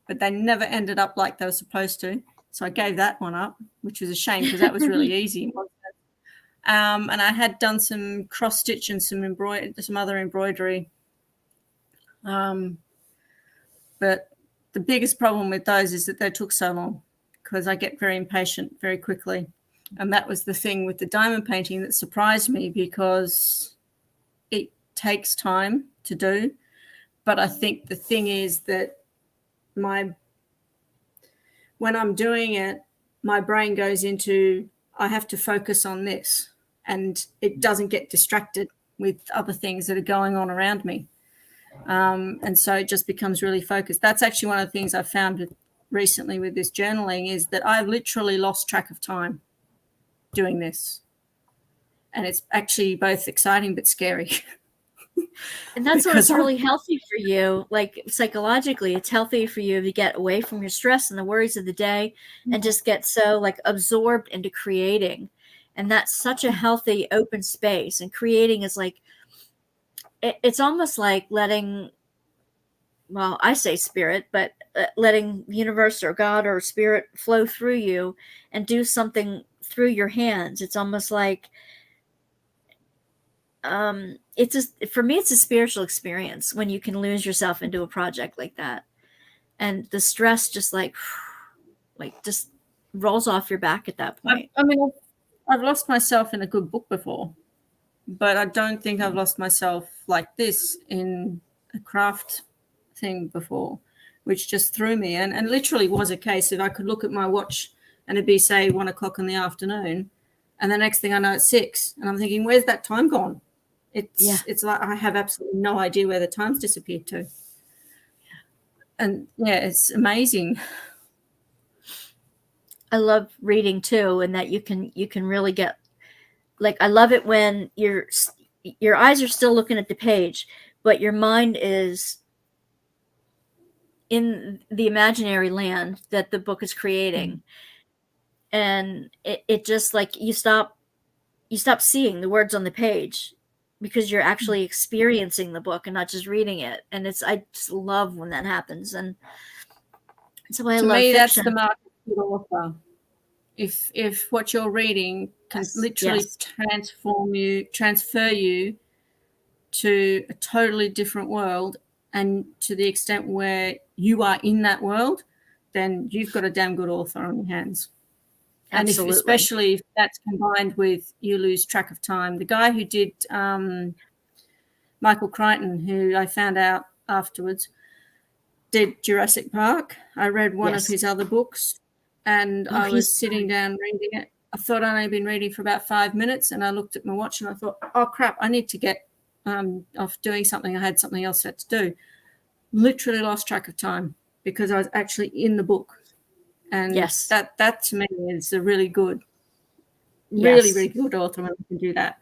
but they never ended up like they were supposed to. So I gave that one up, which was a shame because that was really easy. And I had done some cross stitch and some other embroidery. But the biggest problem with those is that they took so long because I get very impatient very quickly. And that was the thing with the diamond painting that surprised me because it takes time to do. But I think the thing is that when I'm doing it, my brain goes into, I have to focus on this, and it doesn't get distracted with other things that are going on around me. And so it just becomes really focused. That's actually one of the things I found recently with this journaling is that I've literally lost track of time doing this. And it's actually both exciting but scary. And that's what's really healthy for you. Like, psychologically, it's healthy for you to get away from your stress and the worries of the day and just get so, like, absorbed into creating. And that's such a healthy open space. And creating is like, it's almost like letting, well, I say spirit, but letting the universe or God or spirit flow through you and do something through your hands. It's almost like, for me, it's a spiritual experience when you can lose yourself into a project like that. And the stress just just rolls off your back at that point. I mean, I've lost myself in a good book before, but I don't think I've lost myself like this in a craft thing before, which just threw me. And literally was a case of I could look at my watch and it'd be, say, 1 o'clock in the afternoon. And the next thing I know, it's 6. And I'm thinking, where's that time gone? It's like I have absolutely no idea where the time's disappeared to. And yeah, it's amazing. I love reading too, and that you can really get, like, I love it when your eyes are still looking at the page, but your mind is in the imaginary land that the book is creating. And it just like you stop seeing the words on the page because you're actually experiencing the book and not just reading it. And I just love when that happens. And so I To love me, that's fiction. the mark of a good author. If what you're reading can literally transfer you to a totally different world, and to the extent where you are in that world, then you've got a damn good author on your hands. Absolutely. And especially if that's combined with you lose track of time. The guy who did Michael Crichton, who I found out afterwards, did Jurassic Park. I read one of his other books, and I was sitting down reading it. I thought I'd only been reading for about 5 minutes, and I looked at my watch and I thought, oh, crap, I need to get off doing something. I had something else I had to do. Literally lost track of time because I was actually in the book. And that to me is a really good, really good author when can do that.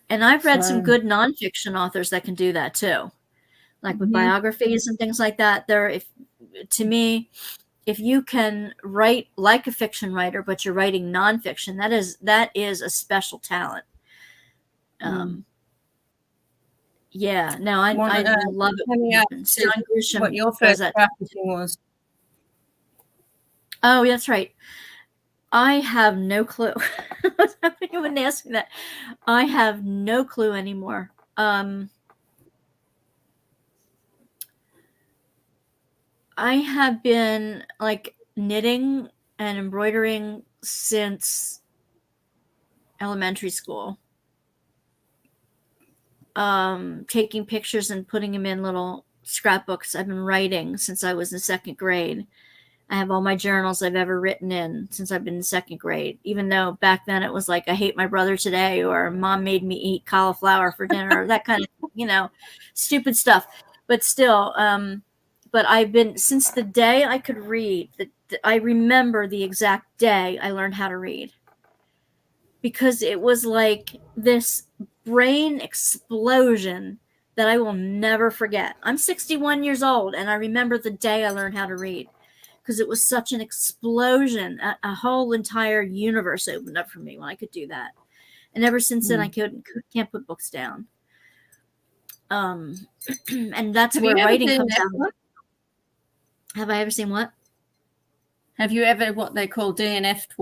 And I've read some good nonfiction authors that can do that too, like with biographies and things like that. To me, if you can write like a fiction writer, but you're writing nonfiction, that is a special talent. Yeah, no, I love it. What your first crafting was? Oh, that's right. I have no clue. You wouldn't ask me that. I have no clue anymore. I have been like knitting and embroidering since elementary school. Taking pictures and putting them in little scrapbooks. I've been writing since I was in 2nd grade. I have all my journals I've ever written in since I've been in 2nd grade, even though back then it was like, I hate my brother today, or mom made me eat cauliflower for dinner, that kind of, stupid stuff. But still, but I've been, since the day I could read, I remember the exact day I learned how to read, because it was like this brain explosion that I will never forget. I'm 61 years old, and I remember the day I learned how to read, because it was such an explosion. A whole entire universe opened up for me when I could do that. And ever since then, I can't put books down. And that's where writing comes out. Have I ever seen what? Have you ever what they call DNF'd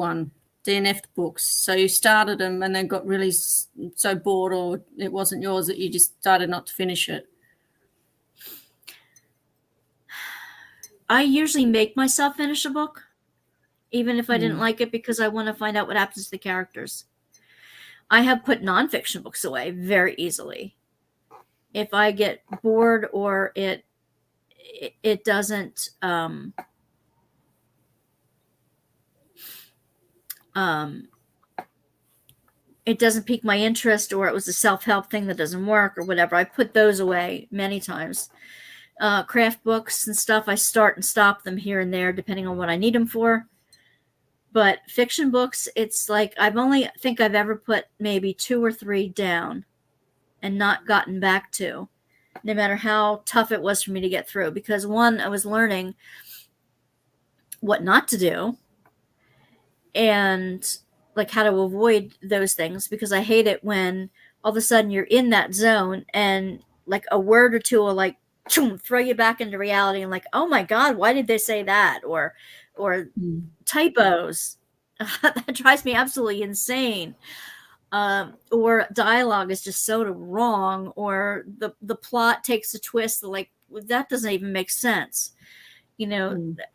books? So you started them and then got really so bored, or it wasn't yours, that you just decided not to finish it? I usually make myself finish a book, even if I didn't like it, because I want to find out what happens to the characters. I have put nonfiction books away very easily. If I get bored, or it doesn't it doesn't pique my interest, or it was a self-help thing that doesn't work, or whatever, I put those away many times. Craft books and stuff, I start and stop them here and there depending on what I need them for. But fiction books, it's like I've ever put maybe 2 or 3 down and not gotten back to, no matter how tough it was for me to get through. Because one, I was learning what not to do, and like how to avoid those things, because I hate it when all of a sudden you're in that zone and like a word or two will like throw you back into reality, and like, oh my God, why did they say that? Or typos. That drives me absolutely insane. Or dialogue is just so wrong, or the plot takes a twist like that doesn't even make sense.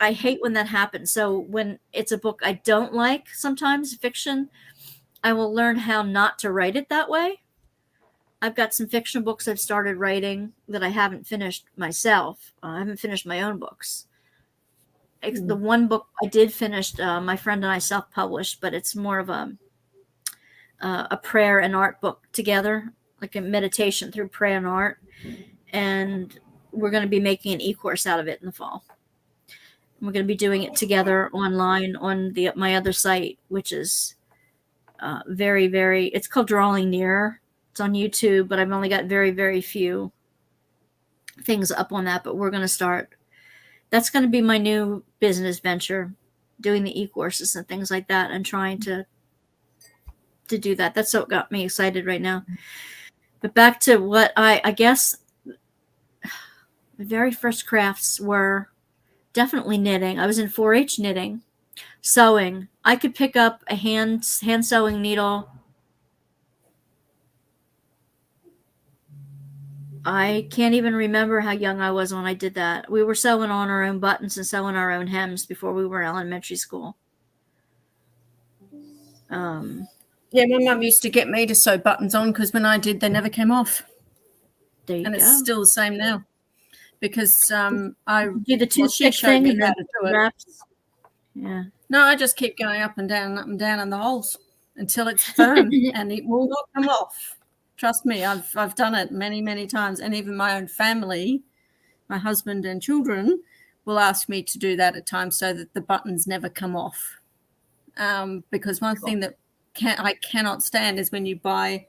I hate when that happens. So when it's a book I don't like, sometimes fiction, I will learn how not to write it that way. I've got some fiction books I've started writing that I haven't finished myself. I haven't finished my own books. The one book I did finish, my friend and I self-published, but it's more of a prayer and art book together, like a meditation through prayer and art. And we're going to be making an e-course out of it in the fall. We're going to be doing it together online on my other site, which is very, very, it's called Drawing Nearer. It's on YouTube, but I've only got very, very few things up on that. But we're going to start That's going to be my new business venture, doing the e-courses and things like that, and trying to do that. That's what got me excited right now. But back to what I guess my very first crafts were definitely knitting. I was in 4-H knitting, sewing. I could pick up a hand sewing needle. I can't even remember how young I was when I did that. We were sewing on our own buttons and sewing our own hems before we were in elementary school. Yeah, my mum used to get me to sew buttons on because when I did, they never came off. There you and go. It's still the same now because I do the toothpick showed thing me and how then to do it. wraps. Yeah. No, I just keep going up and down in the holes until it's firm and it will not come off. Trust me, I've done it many, many times, and even my own family, my husband and children, will ask me to do that at times so that the buttons never come off. Because one thing that I cannot stand is when you buy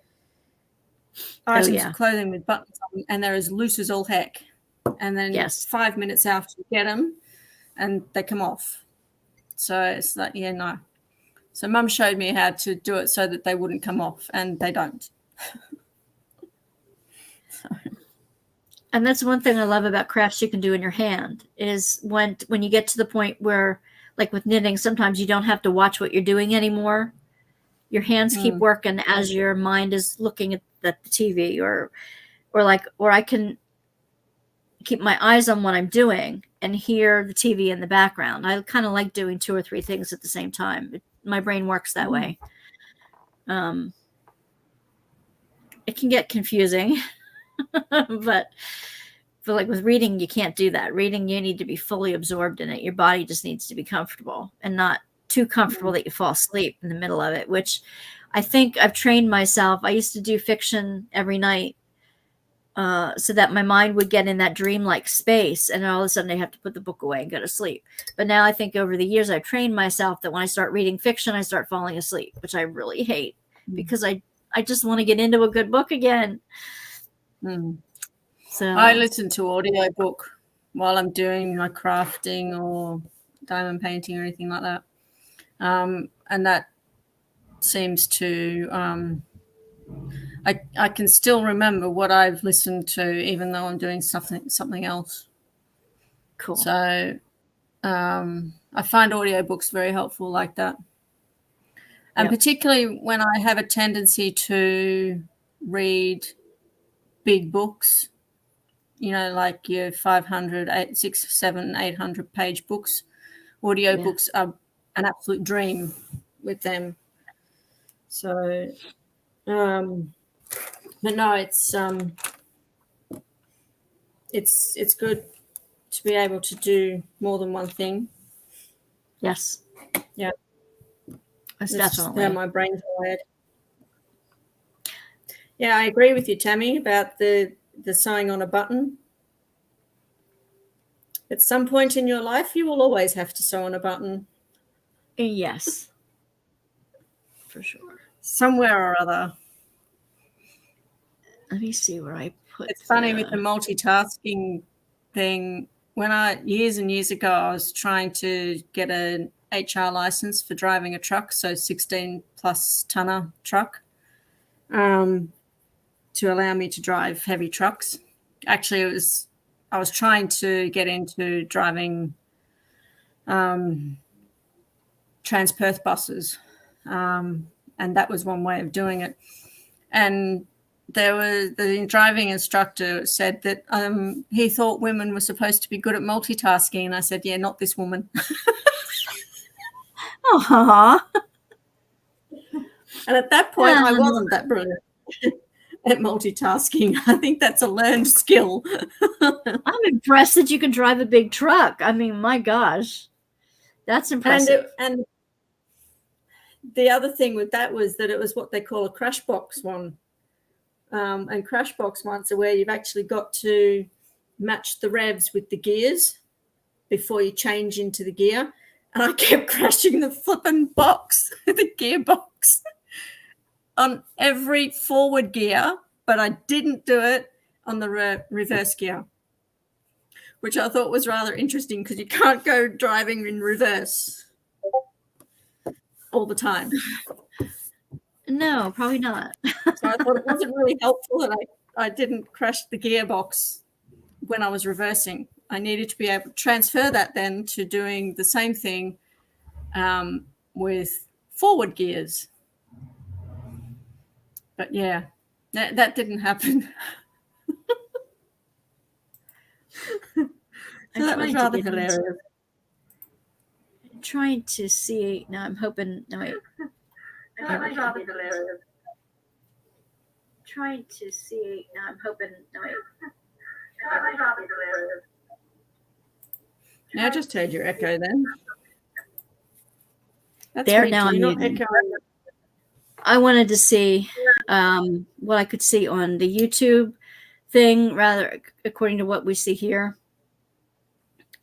items of clothing with buttons on and they're as loose as all heck, and then 5 minutes after you get them, and they come off. So it's like, yeah, no. So Mum showed me how to do it so that they wouldn't come off, and they don't. And that's one thing I love about crafts you can do in your hand is when you get to the point where, like with knitting, sometimes you don't have to watch what you're doing anymore. Your hands keep working as your mind is looking at the TV, or I can keep my eyes on what I'm doing and hear the TV in the background. I kind of like doing 2 or 3 things at the same time. My brain works that way. It can get confusing, but like with reading, you can't do that. Reading, you need to be fully absorbed in it. Your body just needs to be comfortable and not too comfortable that you fall asleep in the middle of it, which I think I've trained myself. I used to do fiction every night so that my mind would get in that dreamlike space, and all of a sudden I have to put the book away and go to sleep. But now I think over the years I've trained myself that when I start reading fiction, I start falling asleep, which I really hate because I just want to get into a good book again. So I listen to audiobook while I'm doing my crafting or diamond painting or anything like that. And that seems to I can still remember what I've listened to even though I'm doing something else. Cool. So I find audiobooks very helpful like that. And particularly when I have a tendency to read big books, like your 500, 600, 700, 800 page books, audiobooks are an absolute dream with them. So, but no, it's good to be able to do more than one thing. Yes. Yeah. That's definitely how my brain's wired. Yeah, I agree with you, Tammy, about the sewing on a button. At some point in your life, you will always have to sew on a button. Yes. For sure. Somewhere or other. Let me see where I put It's funny with the multitasking thing. Years and years ago, I was trying to get an HR license for driving a truck, so 16 plus tonner truck, to allow me to drive heavy trucks. Actually, I was trying to get into driving Transperth buses, and that was one way of doing it. And the driving instructor said that he thought women were supposed to be good at multitasking, and I said, yeah, not this woman. Aww. And at that point, I wasn't that brilliant at multitasking. I think that's a learned skill. I'm impressed that you can drive a big truck. I mean, my gosh, that's impressive. And the other thing with that was that it was what they call a crash box one. And crash box ones are where you've actually got to match the revs with the gears before you change into the gear. And I kept crashing the flipping box, the gearbox, on every forward gear, but I didn't do it on the reverse gear. which I thought was rather interesting because you can't go driving in reverse all the time. No, probably not. So I thought it wasn't really helpful that I didn't crash the gearbox when I was reversing. I needed to be able to transfer that then to doing the same thing with forward gears. But yeah, that didn't happen. So that was rather hilarious. I'm trying to see. No, I'm hoping. No, wait. That was rather hilarious. Trying to see. No, I'm hoping. No, wait. That was rather hilarious. Now just heard your echo then. That's there now. You're not echoing. I wanted to see what I could see on the YouTube thing, rather according to what we see here.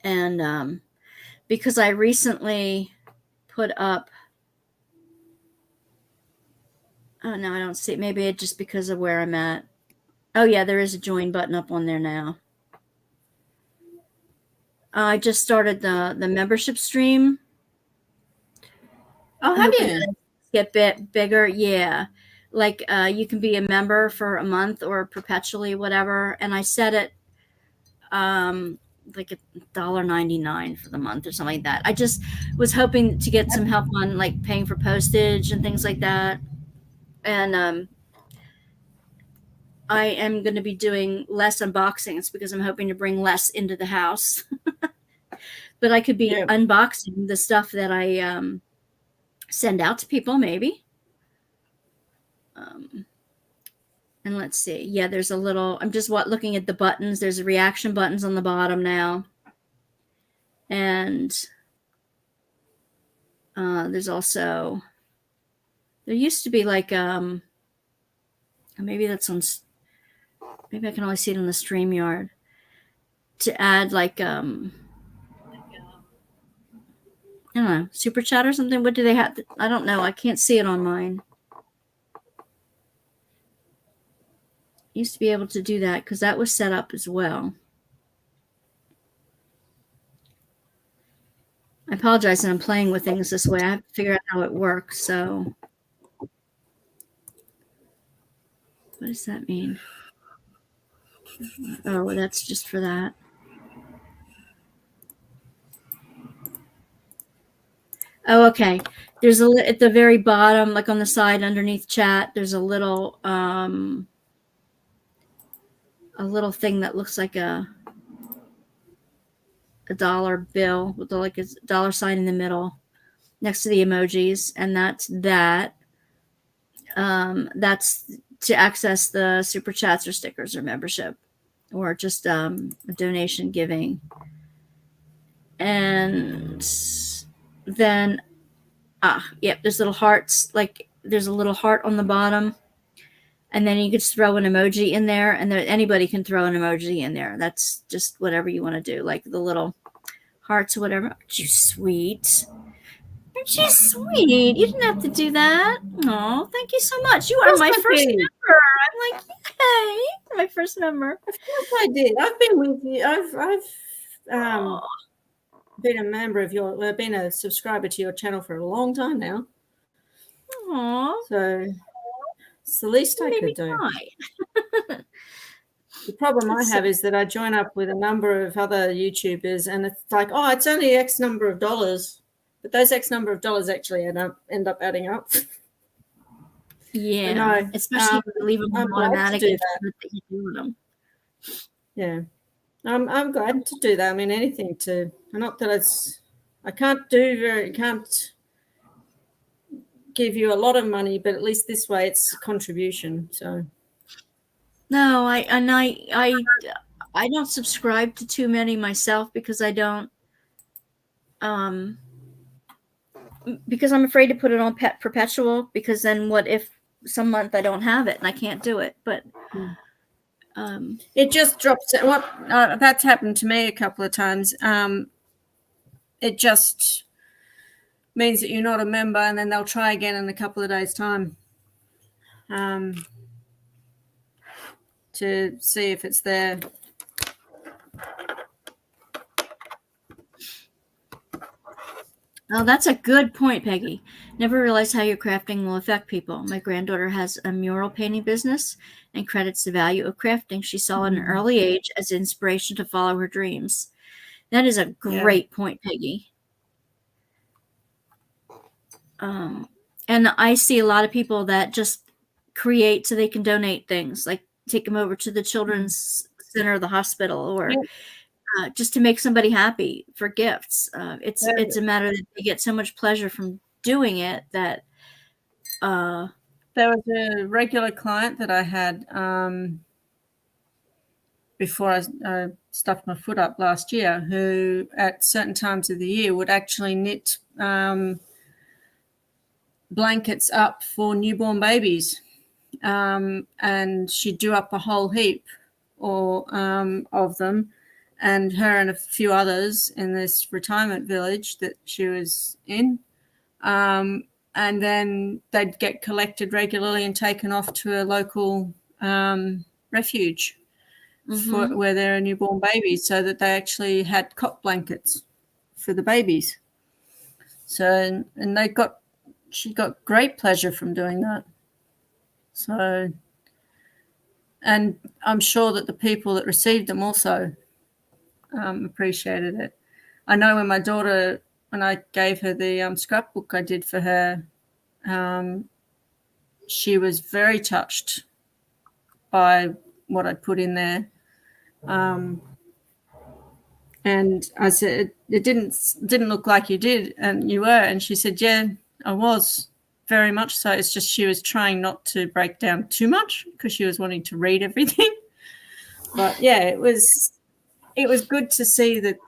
And because I recently put up, oh no, I don't see it. Maybe it's just because of where I'm at. Oh yeah, there is a join button up on there now. I just started the membership stream. Oh, have you? Get bigger, yeah. Like you can be a member for a month or perpetually, whatever. And I set it like $1.99 for the month or something like that. I just was hoping to get some help on like paying for postage and things like that. And I am going to be doing less unboxings because I'm hoping to bring less into the house. But I could be unboxing the stuff that I send out to people, maybe. And let's see. Yeah, there's a little, I'm just looking at the buttons. There's reaction buttons on the bottom now. And there's also, there used to be like, maybe that's on, maybe I can only see it on the StreamYard, to add like, I don't know, super chat or something. What do they have? I don't know. I can't see it on mine. Used to be able to do that because that was set up as well. I apologize that I'm playing with things this way. I have to figure out how it works. So what does that mean? Oh, that's just for that. Oh, okay. There's at the very bottom, like on the side underneath chat, there's a little thing that looks like a dollar bill with like a dollar sign in the middle next to the emojis, and that's that. That's to access the super chats or stickers or membership, or just a donation giving. And then yep, there's little hearts, like there's a little heart on the bottom, and then you can just throw an emoji in there, and anybody can throw an emoji in there. That's just whatever you want to do, like the little hearts or whatever. Aren't you sweet? Aren't you sweet? You didn't have to do that. Oh, thank you so much. You are my first member. I'm like, yay, my first member. Of course I did. I've been with you. I've been a member of been a subscriber to your channel for a long time now. Aww. So it's the least I could do. The problem I have is that I join up with a number of other YouTubers, and it's like, oh, it's only X number of dollars, but those X number of dollars actually end up adding up. Yeah, no, especially if you leave them automatic. Yeah, I'm glad to do that. I mean, anything to. Not that I can't give you a lot of money, but at least this way it's a contribution. So. No, I don't subscribe to too many myself because I don't. Because I'm afraid to put it on perpetual, because then what if some month I don't have it and I can't do it? But it just drops it. That's happened to me a couple of times. It just means that you're not a member, and then they'll try again in a couple of days' time to see if it's there. Oh, that's a good point, Peggy. Never realized how your crafting will affect people. My granddaughter has a mural painting business and credits the value of crafting she saw at an early age as inspiration to follow her dreams. That is a Yeah. great point, Peggy. And I see a lot of people that just create so they can donate things, like take them over to the children's center of the hospital, or just to make somebody happy for gifts. It's a matter that they get so much pleasure from doing it that. There was a regular client that I had before I stuffed my foot up last year, who at certain times of the year would actually knit blankets up for newborn babies, and she'd do up a whole heap of them, and her and a few others in this retirement village that she was in, and then they'd get collected regularly and taken off to a local refuge where there are newborn babies, so that they actually had cot blankets for the babies. So, and she got great pleasure from doing that. So, and I'm sure that the people that received them also appreciated it. I know when I gave her the scrapbook I did for her, she was very touched by what I put in there. And I said, it didn't look like you did, and you were. And she said, yeah, I was, very much so. It's just she was trying not to break down too much because she was wanting to read everything. But yeah, it was good to see that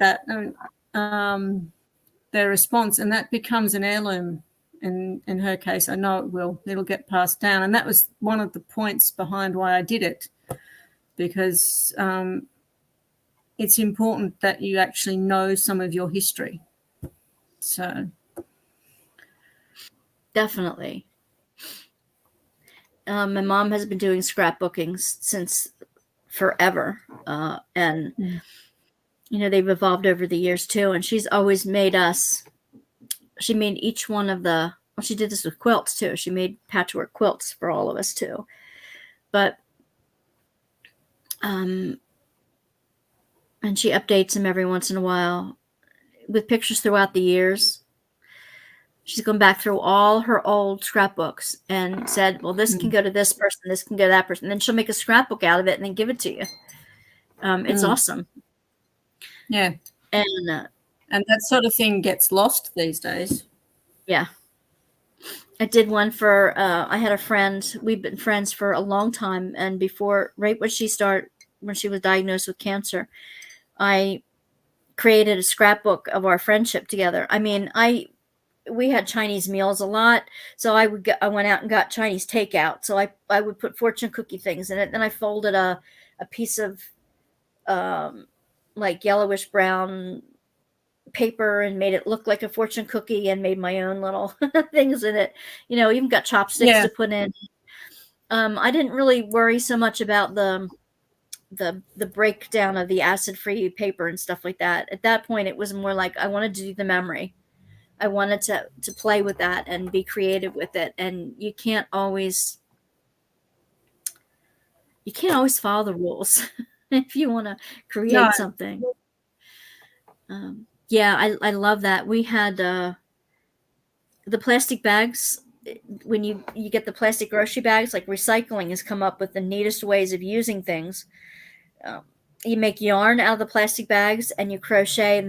their response, and that becomes an heirloom. In her case, I know it will. It'll get passed down, and that was one of the points behind why I did it, because it's important that you actually know some of your history. So Definitely. My mom has been doing scrapbooking since forever, and they've evolved over the years too. And she's always made us. She made each one of the. Well, she did this with quilts too. She made patchwork quilts for all of us too. But and she updates them every once in a while with pictures throughout the years. She's gone back through all her old scrapbooks and said, well, this can go to this person, this can go to that person. And then she'll make a scrapbook out of it and then give it to you. It's awesome. Yeah. And that sort of thing gets lost these days. Yeah. I did one for, I had a friend, we've been friends for a long time. And right when she was diagnosed with cancer, I created a scrapbook of our friendship together. I mean, we had Chinese meals a lot, so I went out and got Chinese takeout. So I would put fortune cookie things in it. Then I folded a piece of like yellowish brown paper and made it look like a fortune cookie and made my own little things in it. Even got chopsticks to put in. I didn't really worry so much about the breakdown of the acid-free paper and stuff like that. At that point, it was more like I wanted to do the memory. I wanted to play with that and be creative with it. And you can't always follow the rules if you want to create something. I love that. We had the plastic bags. When you get the plastic grocery bags, like recycling has come up with the neatest ways of using things. You make yarn out of the plastic bags and you crochet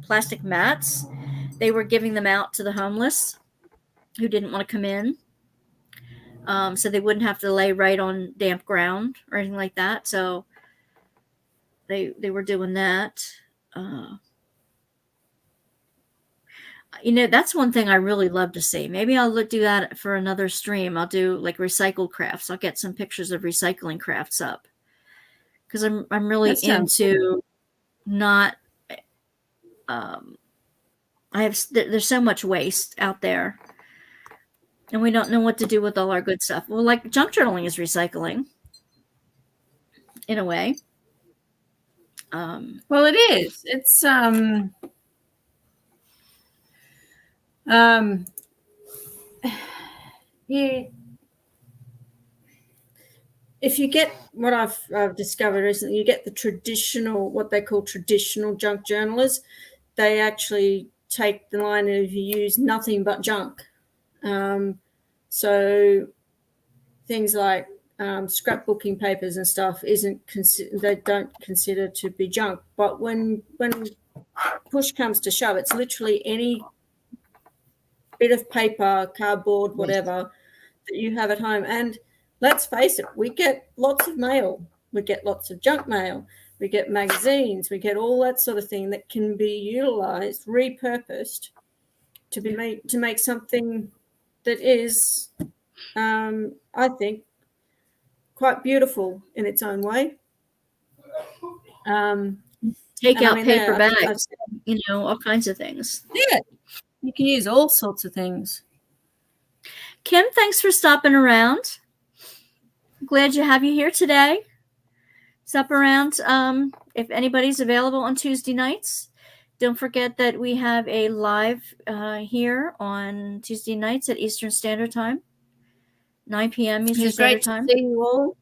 plastic mats. They were giving them out to the homeless who didn't want to come in, so they wouldn't have to lay right on damp ground or anything like that. So they were doing that. That's one thing I really love to see. Maybe I'll do that for another stream. I'll do like recycled crafts. I'll get some pictures of recycling crafts up, because I'm really into not. There's so much waste out there, and we don't know what to do with all our good stuff. Well, like junk journaling is recycling, in a way. Well, it is. It's You, if you get what I've discovered recently, you get the traditional, what they call traditional junk journalers. They actually take the line of you use nothing but junk. So things like scrapbooking papers and stuff they don't consider to be junk. But when push comes to shove, it's literally any bit of paper, cardboard, whatever that you have at home. And let's face it, we get lots of mail. We get lots of junk mail. We get magazines. We get all that sort of thing that can be utilized, repurposed to make something that is, I think, quite beautiful in its own way. Take out paper bags, all kinds of things. Yeah, you can use all sorts of things. Kim, thanks for stopping around. Glad to have you here today. Stop around if anybody's available on Tuesday nights. Don't forget that we have a live here on Tuesday nights at Eastern Standard Time, 9 p.m. Eastern Standard Time. Great to see you all.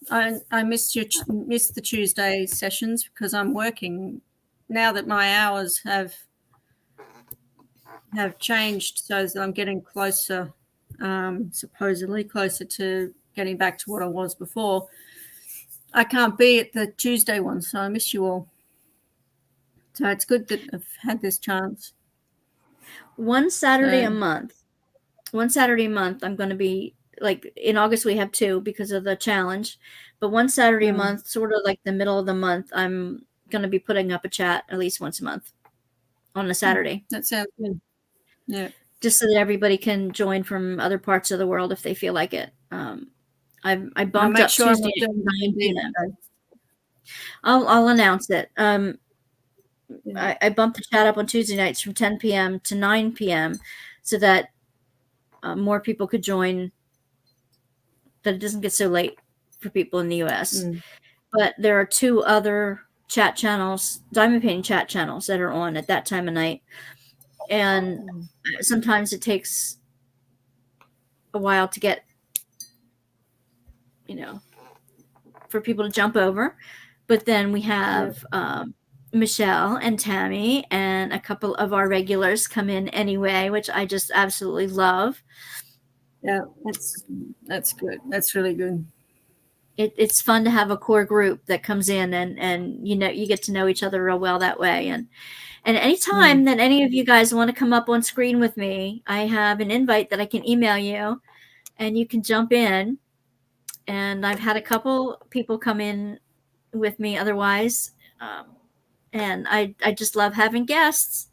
I missed the Tuesday sessions because I'm working now that my hours have changed, so that I'm getting closer, supposedly closer to getting back to what I was before. I can't be at the Tuesday one, so I miss you all. So it's good that I've had this chance. One Saturday a month, I'm going to be, like, in August we have 2 because of the challenge, but one Saturday a month, sort of like the middle of the month, I'm going to be putting up a chat at least once a month on a Saturday. That sounds good. Yeah. Just so that everybody can join from other parts of the world if they feel like it. I bumped up Tuesday at 9 p.m. I'll announce it. I bumped the chat up on Tuesday nights from 10 p.m. to 9 p.m. so that more people could join, that it doesn't get so late for people in the U.S. But there are 2 other chat channels, diamond painting chat channels, that are on at that time of night. And sometimes it takes a while to get, for people to jump over. But then we have Michelle and Tammy and a couple of our regulars come in anyway, which I just absolutely love. Yeah, that's good. That's really good. It's fun to have a core group that comes in and you get to know each other real well that way. And anytime that any of you guys want to come up on screen with me, I have an invite that I can email you and you can jump in. And I've had a couple people come in with me otherwise. And I just love having guests.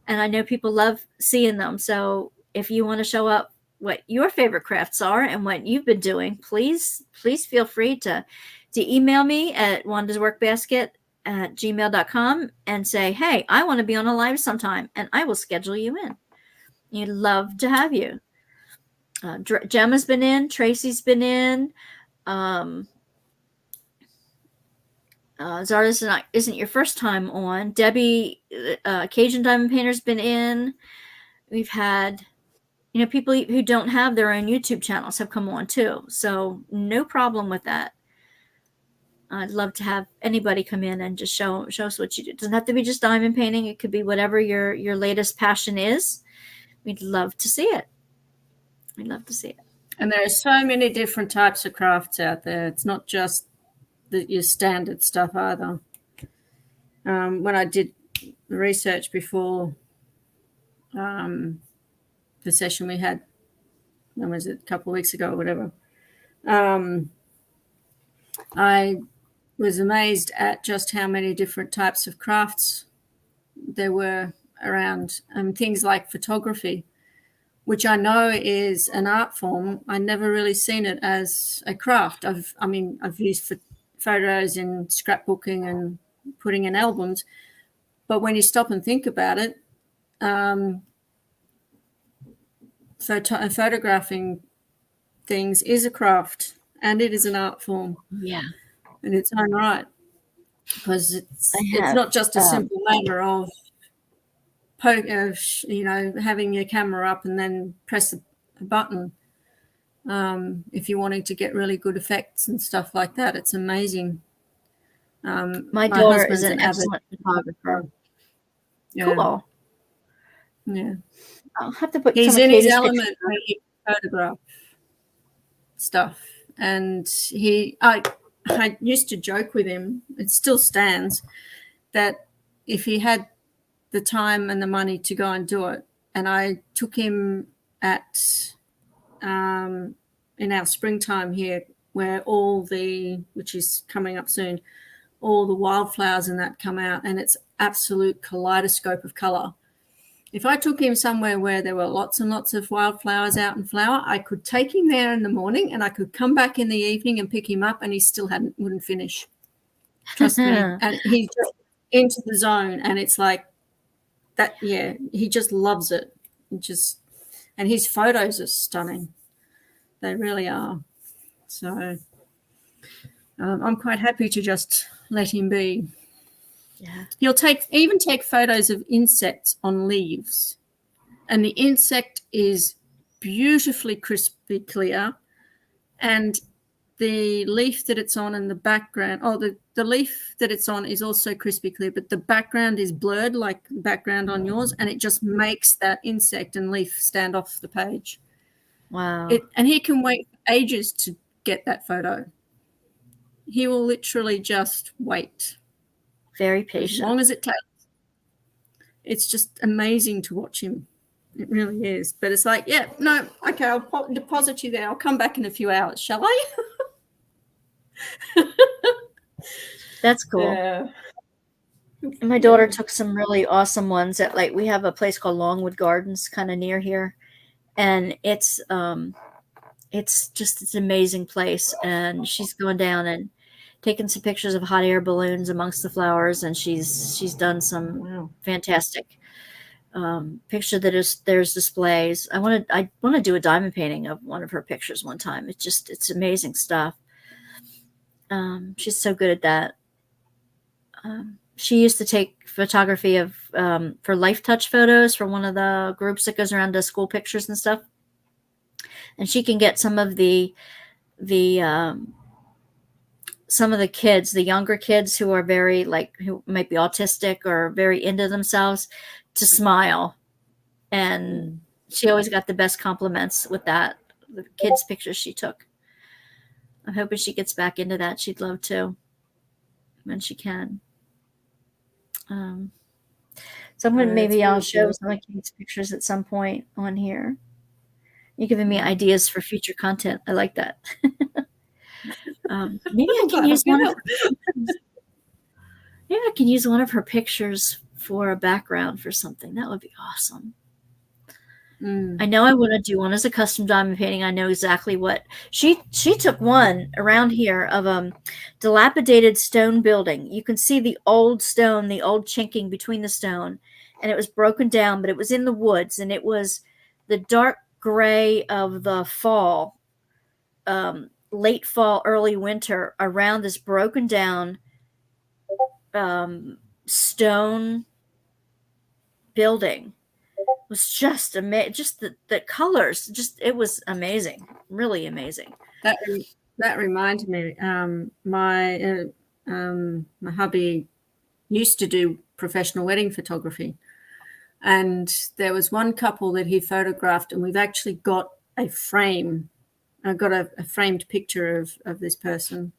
And I know people love seeing them. So if you want to show up what your favorite crafts are and what you've been doing, please feel free to email me at wandasworkbasket@gmail.com and say, hey, I want to be on a live sometime, and I will schedule you in. You'd love to have you. Gemma's been in, Tracy's been in. Zara isn't your first time on. Debbie, Cajun Diamond Painter's been in. We've had, people who don't have their own YouTube channels have come on too. So no problem with that. I'd love to have anybody come in and just show us what you do. It doesn't have to be just diamond painting. It could be whatever your latest passion is. We'd love to see it. We'd love to see it. And there are so many different types of crafts out there. It's not just your standard stuff either. When I did the research before the session we had, when was it, a couple of weeks ago or whatever, I was amazed at just how many different types of crafts there were around. Things like photography, which I know is an art form. I never really seen it as a craft. I've used photos in scrapbooking and putting in albums, but when you stop and think about it, photographing things is a craft and it is an art form. Yeah, in its own right, because it's not just a simple matter of having your camera up and then press a button. If you're wanting to get really good effects and stuff like that, it's amazing. My daughter is an excellent photographer. Yeah. Cool. Yeah. I'll have to put He's some of in his Katie's element pictures. when he photograph stuff. And I used to joke with him, it still stands, that if he had the time and the money to go and do it, and I took him in our springtime here, where which is coming up soon, all the wildflowers and that come out, and it's absolute kaleidoscope of color. If I took him somewhere where there were lots and lots of wildflowers out in flower, I could take him there in the morning and I could come back in the evening and pick him up, and he still wouldn't finish. Trust me. And he's just into the zone, and it's like that. Yeah, he just loves it. And his photos are stunning. They really are. So I'm quite happy to just let him be. Yeah. He'll even take photos of insects on leaves, and the insect is beautifully crispy clear, and the leaf that it's on in the background, the leaf that it's on is also crispy clear, but the background is blurred like the background on yours, and it just makes that insect and leaf stand off the page. Wow. And he can wait ages to get that photo. He will literally just wait. Very patient. As long as it takes. It's just amazing to watch him. It really is. But it's like, yeah, no, okay, I'll deposit you there. I'll come back in a few hours, shall I? That's cool. Yeah. My daughter took some really awesome ones at, like, we have a place called Longwood Gardens kind of near here. And it's an amazing place. And she's going down and taken some pictures of hot air balloons amongst the flowers, and she's done some fantastic picture there's displays. I want to do a diamond painting of one of her pictures one time. It's amazing stuff. She's so good at that. She used to take photography of for Life Touch photos for one of the groups that goes around to school pictures and stuff, and she can get some of the kids, the younger kids who are who might be autistic or very into themselves, to smile. And she always got the best compliments with that, the kids' pictures she took. I'm hoping she gets back into that. She'd love to when she can. So maybe I'll show some of Kate's pictures at some point on here. You're giving me ideas for future content. I like that. Maybe I can use one of her pictures. Maybe I can use one of her pictures for a background for something. That would be awesome. I know I want to do one as a custom diamond painting. I know exactly what she took one around here of a dilapidated stone building. You can see the old stone, the old chinking between the stone, and it was broken down, but it was in the woods, and it was the dark gray of the fall, late fall, early winter, around this broken down stone building. Was just amazing. Just the colors, it was amazing, really amazing. That reminded me. My hubby used to do professional wedding photography, and there was one couple that he photographed, and we've actually got a frame. I've got a framed picture of this person.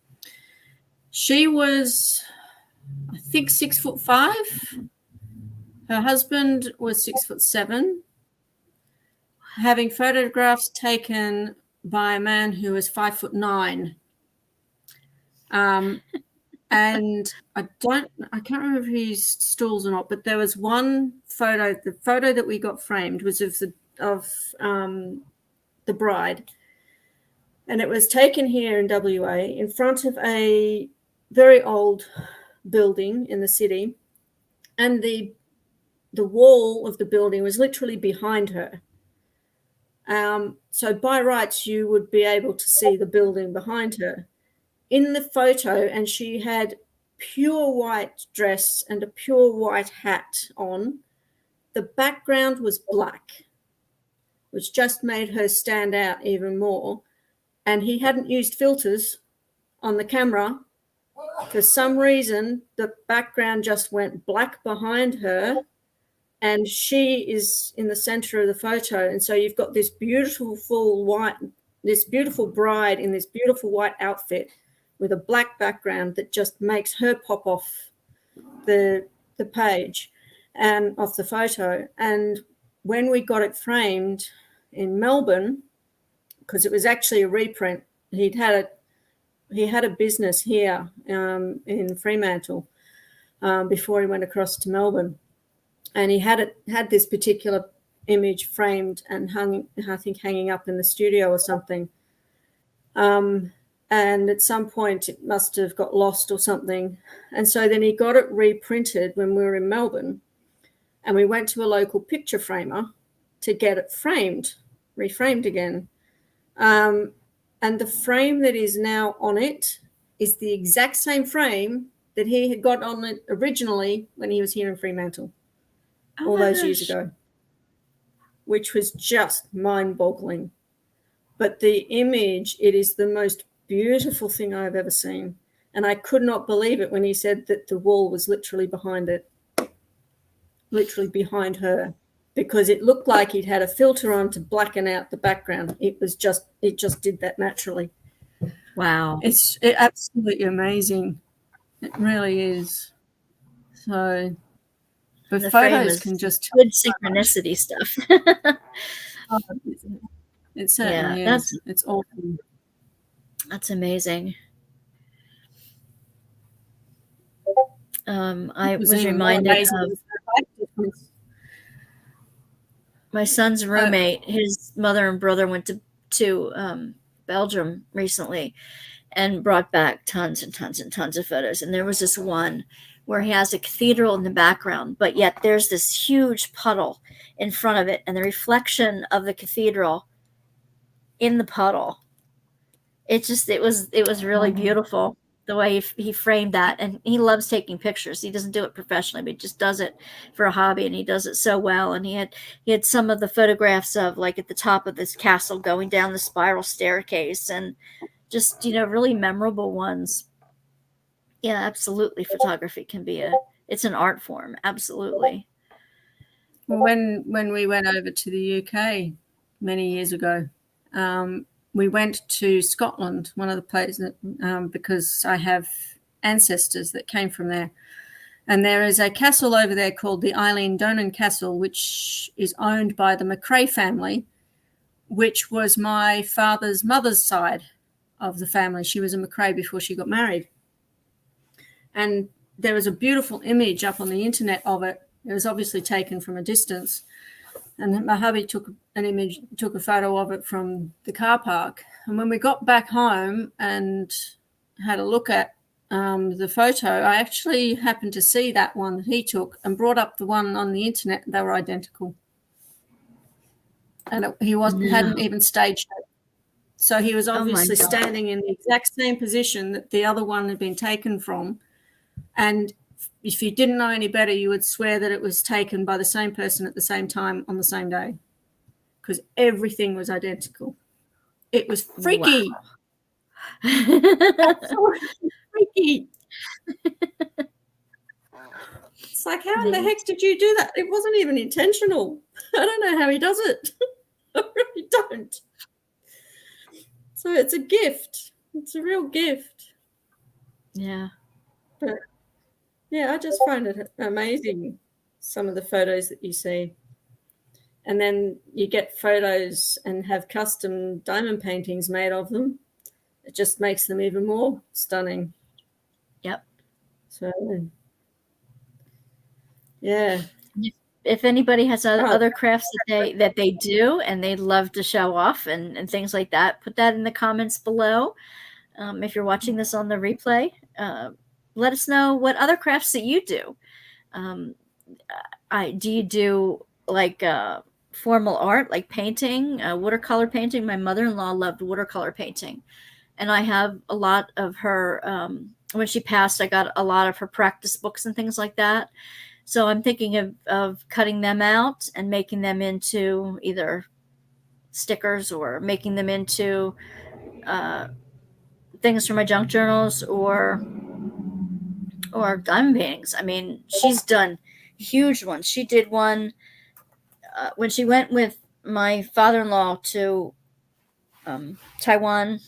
She was, I think, 6'5". Her husband was 6'7". Having photographs taken by a man who was 5'9". And I can't remember if he's stalls or not, but there was one photo. The photo that we got framed was of the bride, and it was taken here in WA in front of a very old building in the city, and the wall of the building was literally behind her. So by rights, you would be able to see the building behind her in the photo, and she had pure white dress and a pure white hat on. the background was black, which just made her stand out even more. And he hadn't used filters on the camera. For some reason, the background just went black behind her, and she is in the center of the photo. And so you've got this beautiful this beautiful bride in this beautiful white outfit with a black background that just makes her pop off the page and off the photo. And when we got it framed in Melbourne, because it was actually a reprint, he had a business here in Fremantle before he went across to Melbourne, and he had this particular image framed and hanging up in the studio or something. And at some point it must have got lost or something. And so then he got it reprinted when we were in Melbourne, and we went to a local picture framer to get it reframed again. And the frame that is now on it is the exact same frame that he had got on it originally when he was here in Fremantle all those years ago, which was just mind-boggling. But the image, it is the most beautiful thing I've ever seen. And I could not believe it when he said that the wall was literally behind it, literally behind her, because it looked like he'd had a filter on to blacken out the background. It just did that naturally. Wow. It's absolutely amazing. It really is. So the photos can just good synchronicity stuff. It certainly is. It's awesome. That's amazing. I was reminded of my son's roommate. His mother and brother went to Belgium recently and brought back tons and tons and tons of photos. And there was this one where he has a cathedral in the background, but yet there's this huge puddle in front of it, and the reflection of the cathedral in the puddle. It was really beautiful the way he framed that. And he loves taking pictures. He doesn't do it professionally, but he just does it for a hobby, and he does it so well. And he had some of the photographs of, like, at the top of this castle going down the spiral staircase, and just, really memorable ones. Yeah, absolutely. Photography can be it's an art form. Absolutely. When we went over to the UK many years ago, we went to Scotland, one of the places, because I have ancestors that came from there. And there is a castle over there called the Eileen Donan Castle, which is owned by the McRae family, which was my father's mother's side of the family. She was a McRae before she got married. And there was a beautiful image up on the internet of it. It was obviously taken from a distance. And my hubby took a photo of it from the car park. And when we got back home and had a look at the photo, I actually happened to see that one that he took and brought up the one on the internet. They were identical. And he hadn't even staged it. So he was obviously standing in the exact same position that the other one had been taken from. And if you didn't know any better, you would swear that it was taken by the same person at the same time on the same day, because everything was identical. It was freaky. Wow. Absolutely freaky. It's like, how in the heck did you do that? It wasn't even intentional. I don't know how he does it. I really don't. So it's a gift. It's a real gift. Yeah. But yeah, I just find it amazing, some of the photos that you see. And then you get photos and have custom diamond paintings made of them. It just makes them even more stunning. Yep. So, yeah. If anybody has other crafts that they do and they'd love to show off and things like that, put that in the comments below. If you're watching this on the replay, let us know what other crafts that you do. Do you do like formal art, like painting, watercolor painting? My mother-in-law loved watercolor painting, and I have a lot of her. When she passed, I got a lot of her practice books and things like that. So I'm thinking of cutting them out and making them into either stickers or making them into things for my junk journals or diamond paintings. I mean, she's done huge ones. She did one when she went with my father-in-law to Taiwan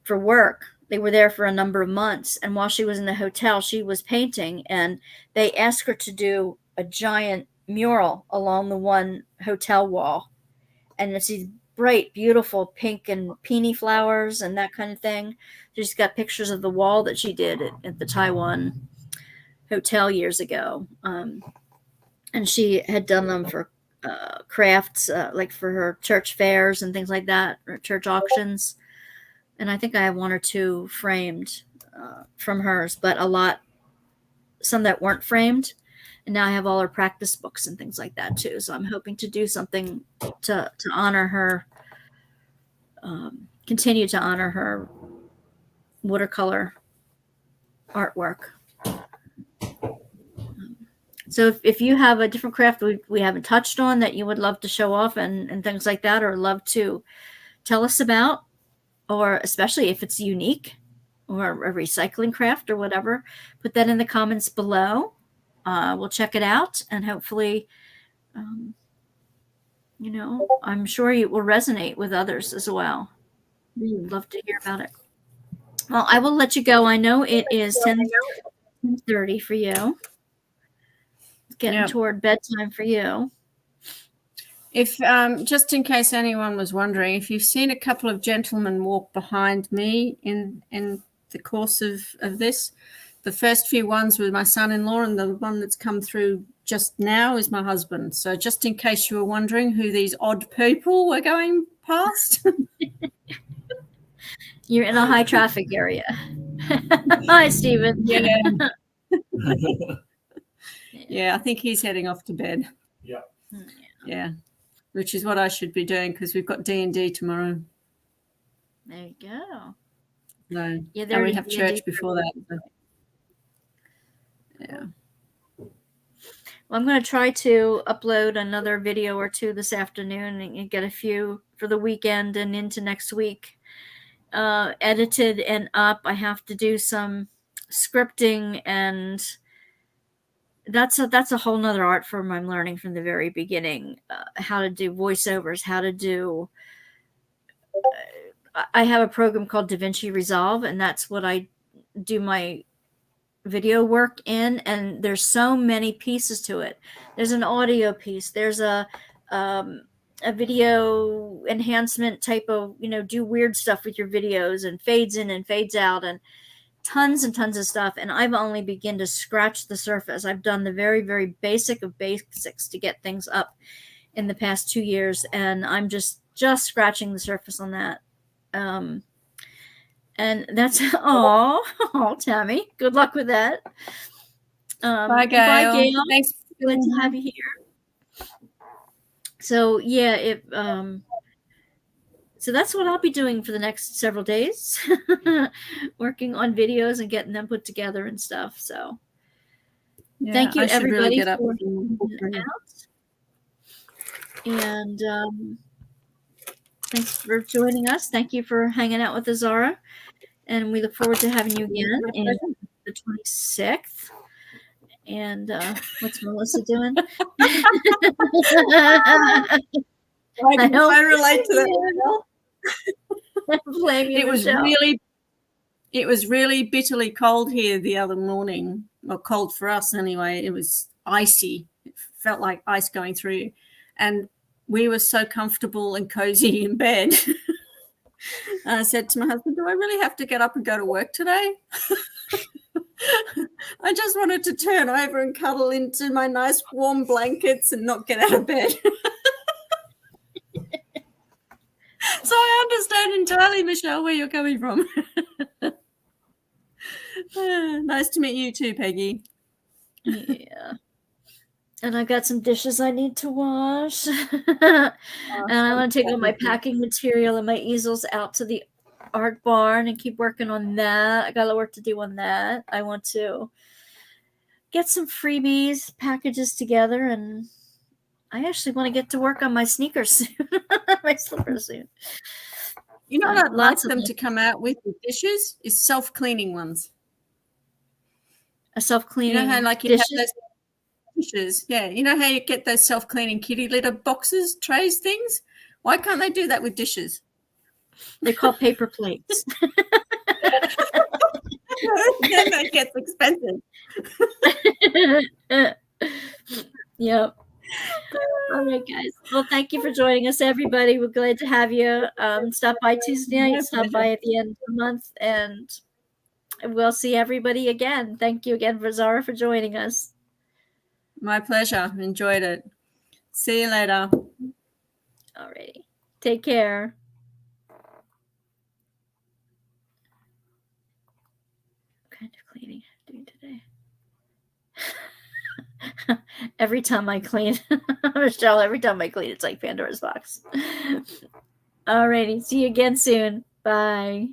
for work. They were there for a number of months, and while she was in the hotel, she was painting, and they asked her to do a giant mural along the one hotel wall, and it's these bright, beautiful pink and peony flowers and that kind of thing. She's got pictures of the wall that she did at the Taiwan hotel years ago, and she had done them for crafts, like for her church fairs and things like that, or church auctions. And I think I have one or two framed from hers, but some that weren't framed. And now I have all her practice books and things like that too. So I'm hoping to do something to honor her, continue to honor her watercolor artwork. So if you have a different craft we haven't touched on that you would love to show off and things like that, or love to tell us about, or especially if it's unique or a recycling craft or whatever, put that in the comments below. We'll check it out, and hopefully, I'm sure it will resonate with others as well. Love to hear about it. Well, I will let you go. I know it is 10:30 for you. It's getting toward bedtime for you. If just in case anyone was wondering, if you've seen a couple of gentlemen walk behind me in the course of this, the first few ones were my son-in-law, and the one that's come through just now is my husband. So just in case you were wondering who these odd people were going past. You're in a high traffic area. Hi, Stephen. Yeah. Yeah, I think he's heading off to bed. Yeah. Which is what I should be doing, because we've got D&D tomorrow. There you go. So, yeah, and we have church before that. So. Yeah. Well, I'm going to try to upload another video or two this afternoon and get a few for the weekend and into next week edited and up. I have to do some scripting, and that's a whole nother art form I'm learning from the very beginning. How to do voiceovers, how to do. I have a program called DaVinci Resolve, and that's what I do my video work in. And there's so many pieces to it. There's an audio piece. There's a video enhancement type of, do weird stuff with your videos and fades in and fades out and tons of stuff. And I've only begun to scratch the surface. I've done the very, very basic of basics to get things up in the past 2 years. And I'm just scratching the surface on that. And that's, oh, Tammy, good luck with that. Bye, Gail. Bye, Gail. Thanks. Glad to have you here. So yeah, so that's what I'll be doing for the next several days, working on videos and getting them put together and stuff. So thank you, everybody, for coming out. And thanks for joining us. Thank you for hanging out with us, Zara. And we look forward to having you again on the 26th. And what's Melissa doing? I relate to that. It was really bitterly cold here the other morning. Well, cold for us anyway. It was icy. It felt like ice going through. And we were so comfortable and cozy in bed. I said to my husband, do I really have to get up and go to work today? I just wanted to turn over and cuddle into my nice warm blankets and not get out of bed. So I understand entirely, Michelle, where you're coming from. Nice to meet you too, Peggy. Yeah. And I got some dishes I need to wash. And I want to take all my packing material and my easels out to the art barn and keep working on that. I got a lot of work to do on that. I want to get some freebies packages together, and I actually want to get to work on my sneakers soon, my slippers soon. You know what I'd like Lots of them them. to come out with dishes is self-cleaning ones. A self-cleaning You know how like you dishes? have those dishes? Yeah. You know how you get those self-cleaning kitty litter boxes, trays, things? Why can't they do that with dishes? They're called paper plates. Then that gets expensive. Yep. All right, guys. Well, thank you for joining us, everybody. We're glad to have you. Stop by Tuesday night, stop by at the end of the month, and we'll see everybody again. Thank you again for Zara for joining us. My pleasure. Enjoyed it. See you later. All righty. Take care. What kind of cleaning I'm doing today? Every time I clean, Michelle, every time I clean, it's like Pandora's box. All righty. See you again soon. Bye.